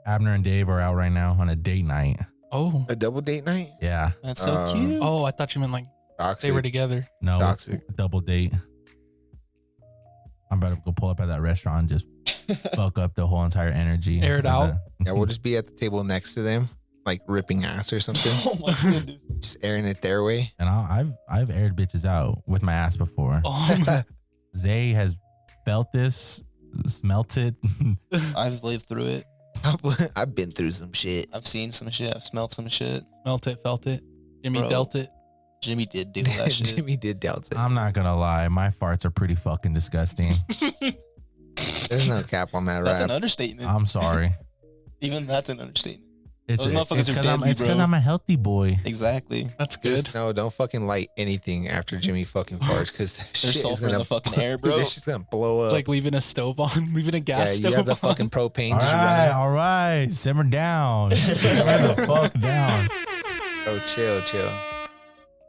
Abner and Dave are out right now on a date night. Oh, A double date night? Yeah. That's so Um, cute. oh, I thought you meant like Toxic. they were together. No, Toxic. double date. I'm about to go pull up at that restaurant and just fuck up the whole entire energy. Air it of out. that. Yeah, we'll just be at the table next to them, like ripping ass or something. Oh my goodness. Just airing it their way. And I've aired bitches out with my ass before. Oh, Zay has felt this, smelt it. I've lived through it. I've been through some shit. I've seen some shit. I've smelled some shit. smelt it, felt it. Jimmy Bro. dealt it. Jimmy did do that shit. Jimmy did doubt it. I'm not gonna lie, my farts are pretty fucking disgusting. There's no cap on that That's rap. an understatement. I'm sorry. Even that's an understatement. It's Those motherfuckers are because deadly, it's because bro. I'm a healthy boy. Exactly. That's good. Just no, don't fucking light anything after Jimmy fucking farts because There's shit is sulfur in gonna the fucking air, bro. This shit's gonna blow up. It's like leaving a stove on, leaving a yeah, gas you stove got the on. fucking propane. All just right, running. all right. Simmer down. Simmer the fuck down. Oh, chill.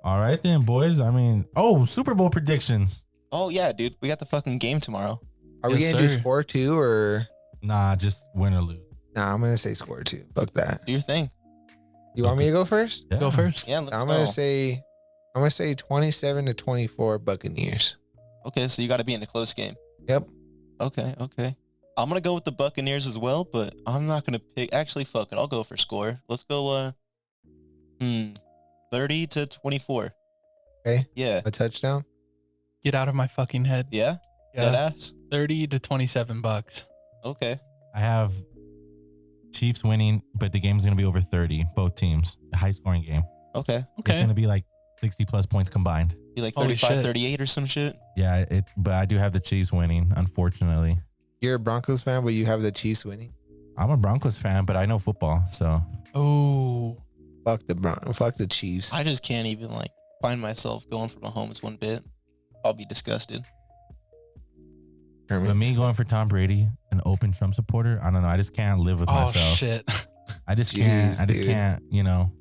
All right then, boys. I mean, Super Bowl predictions. Oh yeah, dude. We got the fucking game tomorrow. Are we Yes, gonna do sir. score 2 or? Nah, just win or lose. Nah, I'm gonna say score 2. Fuck that. Do your thing. You want me to go first? Yeah. Go first. Yeah, let's I'm go. gonna say 27-24 Buccaneers. Okay, so you got to be in a close game. Yep. Okay. I'm gonna go with the Buccaneers as well, but I'm not gonna pick. Actually, fuck it. I'll go for score. Let's go. 30-24. Okay. Yeah. A touchdown. Get out of my fucking head. Yeah. Yeah. Dead ass. 30 to 27 bucks. Okay. I have Chiefs winning, but the game's gonna be over 30. Both teams, a high scoring game. Okay. It's Okay. gonna be like 60 plus points combined. Be like Holy 35-38 or some shit. Yeah, but I do have the Chiefs winning, unfortunately. You're a Broncos fan, but you have the Chiefs winning. I'm a Broncos fan, but I know football, so Oh, Fuck the Chiefs. I just can't even like find myself going for Mahomes one bit. I'll be disgusted. but me going for Tom Brady, an open Trump supporter, I don't know. I just can't live with oh myself. shit. I just Jeez, can't,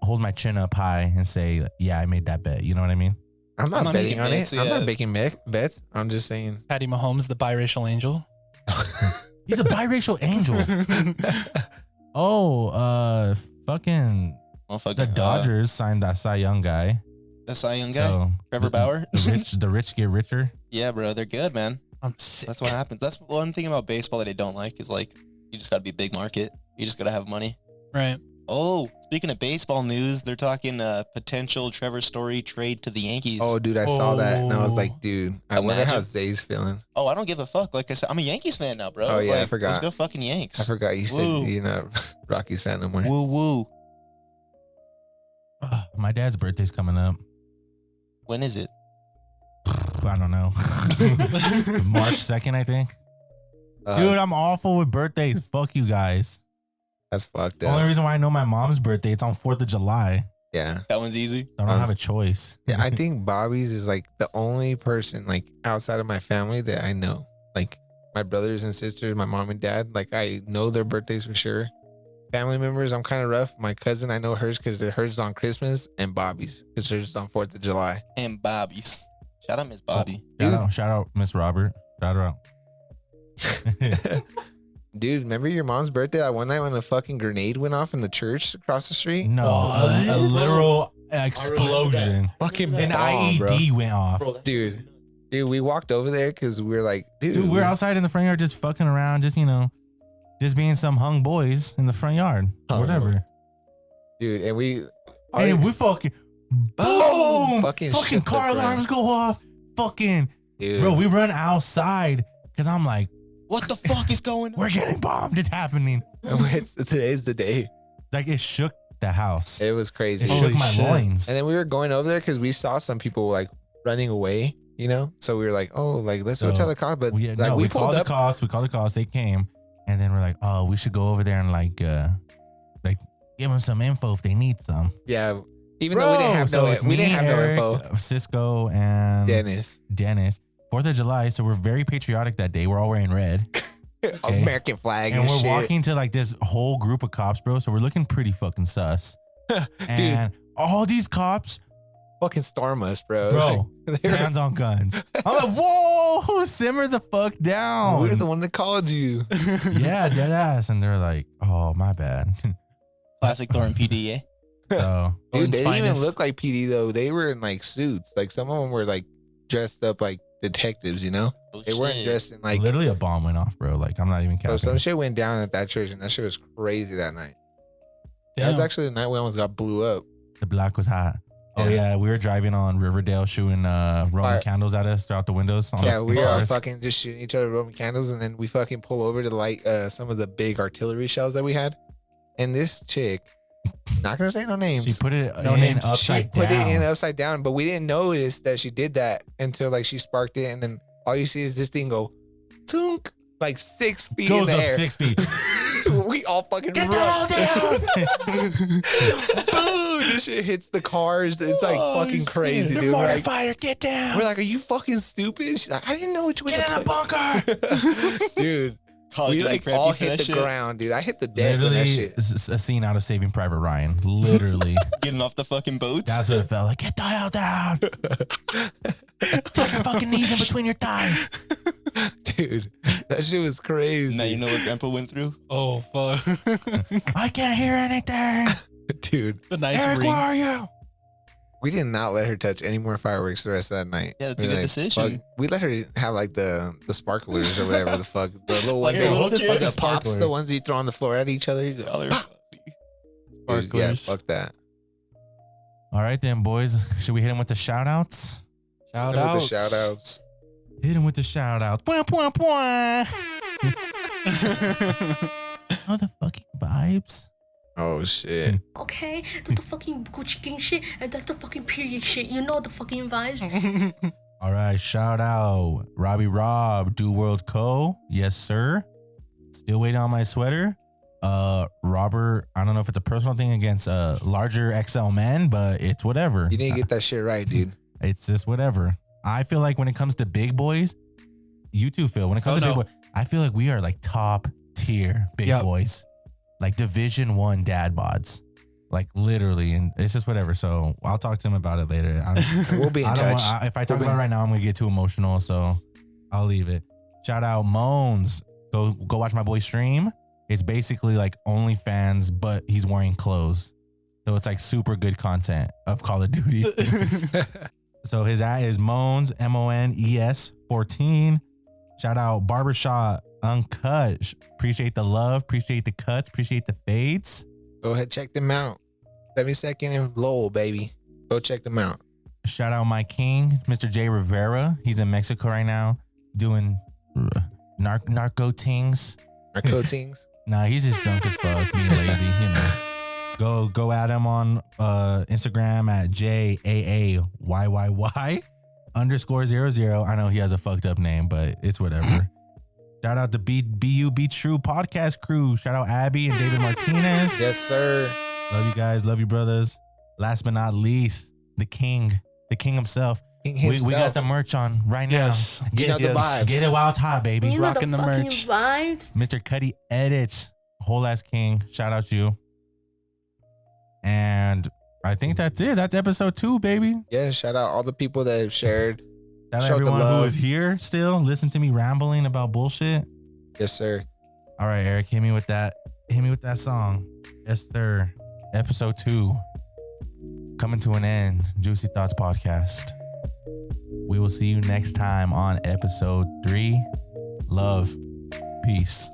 hold my chin up high and say, yeah, I made that bet. You know what I mean? I'm not betting on bets, it. I'm yeah. not making bets. I'm just saying. Patty Mahomes, the biracial angel. He's a biracial angel. Fucking the Dodgers signed that Cy Young guy. The Cy Young guy? So Trevor Bauer? The rich get richer. Yeah, bro, they're good, man. I'm sick. That's what happens. That's one thing about baseball that I don't like is like, you just got to be big market. You just got to have money. Right. Oh, speaking of baseball news, they're talking potential Trevor Story trade to the Yankees. Oh, dude, I saw that and I was Oh. like, dude, I wonder how Imagine. Zay's feeling. Oh, I don't give a fuck. Like I said, I'm a Yankees fan now, bro. Oh, yeah, I Like, forgot. Let's go fucking Yanks. I forgot you said Woo. you're not Rockies fan no more. Woo woo. My dad's birthday's coming up. When is it? I don't know. March 2nd, I think. Dude, I'm awful with birthdays. Fuck you guys. That's fucked The up. only reason why I know my mom's birthday, it's on 4th of July. Yeah. That one's easy. So I don't have a choice. Yeah, I think Bobby's is like the only person like outside of my family that I know. Like my brothers and sisters, my mom and dad, like I know their birthdays for sure. Family members, I'm kind of rough. My cousin, I know hers because hers is on Christmas, and Bobby's because hers is on 4th of July. And Bobby's. Shout out Miss Bobby. Shout out Miss Robert. Shout her out. Dude, remember your mom's birthday that one night when a fucking grenade went off in the church across the street? No, a literal explosion. Fucking An bomb, bro. IED went off. Dude, we walked over there because we were like, Dude, we're outside in the front yard just fucking around, just being some hung boys in the front yard. Hung Whatever. Dude, and we. Hey, we fucking boom! Fucking Fucking shit car the ground. alarms go off. Fucking Dude. bro, we run outside because I'm like, What the fuck is going on? we're getting bombed. It's happening. Today's the day. Like it shook the house. It was crazy. It Holy shook my shit. loins. And then we were going over there because we saw some people like running away, So we were like, oh, like let's go So, tell the cops. But we we pulled called the up. cops. We called the cops. They came, and then we're like, oh, we should go over there and like give them some info if they need some. Yeah, even though we didn't have it's we didn't me, have no Erik, info. Cisco and Dennis, 4th of July, so we're very patriotic that day. We're all wearing red, Okay. American flag and and we're shit. walking to like this whole group of cops, bro. So we're looking pretty fucking sus. And all these cops, Fucking storm us, bro. bro, Like, they were- hands on guns. I'm like, whoa, simmer the fuck down. we're the one that called you. Yeah, dead ass. And they're like, oh, my bad. Classic Thorn PD, eh? So Dude, Owen's they didn't even finest. look like PD though. They were in like suits. Like some of them were like dressed up like detectives, Oh, They weren't shit. dressed in like. literally a bomb went off, bro. Like I'm not even So counting. some shit went down at that church, and that shit was crazy that night. That was Damn. actually the night we almost got blew up. The black was hot. Oh Yeah. yeah, we were driving on Riverdale, shooting Roman Fire. candles at us throughout the windows. On Yeah, the we were all cars. fucking just shooting each other with Roman candles, and then we fucking pull over to light some of the big artillery shells that we had. And this chick, not gonna say no names, She put it No in names. she upside put down. it in upside down, but we didn't notice that she did that until like she sparked it, and then all you see is this thing go, tunk, like 6 feet in Goes the up air. 6 feet. We all fucking Get run. down. Boom! This shit hits the cars. It's like Oh, fucking shit. crazy, You're dude. We're like, fire. Get down. we're like, are you fucking stupid? She's like, I didn't know which way Get to in the put. bunker. Dude, College we getting like preppy all for hit that the shit. ground, dude. I hit the deck with Literally, that shit. it's a scene out of Saving Private Ryan. Literally, Getting off the fucking boats. that's what it felt like. Get the hell down. Take your fucking knees in between your thighs. Dude, that shit was crazy. Now you know what Grandpa went through. Oh fuck. I can't hear anything. Dude, The nice Erik, ring. where are you? we did not let her touch any more fireworks the rest of that night. Yeah, that's We a good like, decision. fuck- we let her have like the sparklers or whatever the fuck. The little Like ones a that- little the kid? fucking A pops, sparkler. the ones that you throw on the floor at each other. You go, Y'all are "Pah!" funny. Dude, yeah, Sparklers. fuck that. All right then, boys. Should we hit him with the shout outs? Shout With out. the shout outs. Hit him with the shout outs. Point, point, point. Oh, the fucking vibes. Oh shit. Okay, that's the fucking Gucci King shit, and that's the fucking period shit. You know the fucking vibes. All right, shout out Robbie Rob, Do World Co. Yes, sir. Still waiting on my sweater. Robert, I don't know if it's a personal thing against larger XL men, but it's whatever. You didn't get that shit right, dude. It's just whatever. I feel like when it comes to big boys, you too, Phil. When it comes Oh, to big no. boys, I feel like we are like top tier big Yep. boys. like Division 1 dad bods. Like literally, and it's just whatever. So I'll talk to him about it later. We'll be in touch. If I talk about it right now, I'm gonna get too emotional. So I'll leave it. Shout out Moans. Go watch my boy stream. It's basically like OnlyFans, but he's wearing clothes. So it's like super good content of Call of Duty. So his ad is Moans, MONES 14. Shout out Barbershop Uncut. Appreciate the love, appreciate the cuts, appreciate the fades. Go ahead, check them out. 72nd and Lowell, baby. Go check them out. Shout out my king, Mr. J Rivera. He's in Mexico right now doing narco things. Narco things. Nah, he's just drunk as fuck, being lazy, you know. Go at him on Instagram at JAAYYY_00. I know he has a fucked up name, but it's whatever. Shout out to Be True podcast crew. Shout out Abby and David Martinez. Yes, sir. Love you guys. Love you, brothers. Last but not least, the king himself. We got the merch on right now. Yes. Get the vibes. Get it while it's hot, baby. You know Rocking the fucking merch. vibes. Mr. Cuddy Edits, whole ass king. Shout out you. And I think that's it. That's episode 2, baby. Yeah, shout out all the people that have shared. Shout out Show the everyone who love. is here still. Listen to me rambling about bullshit. Yes, sir. All right, Eric, hit me with that. Hit me with that song. Yes, sir. Episode 2. Coming to an end. Juicy Thoughts Podcast. We will see you next time on episode 3. Love. Peace.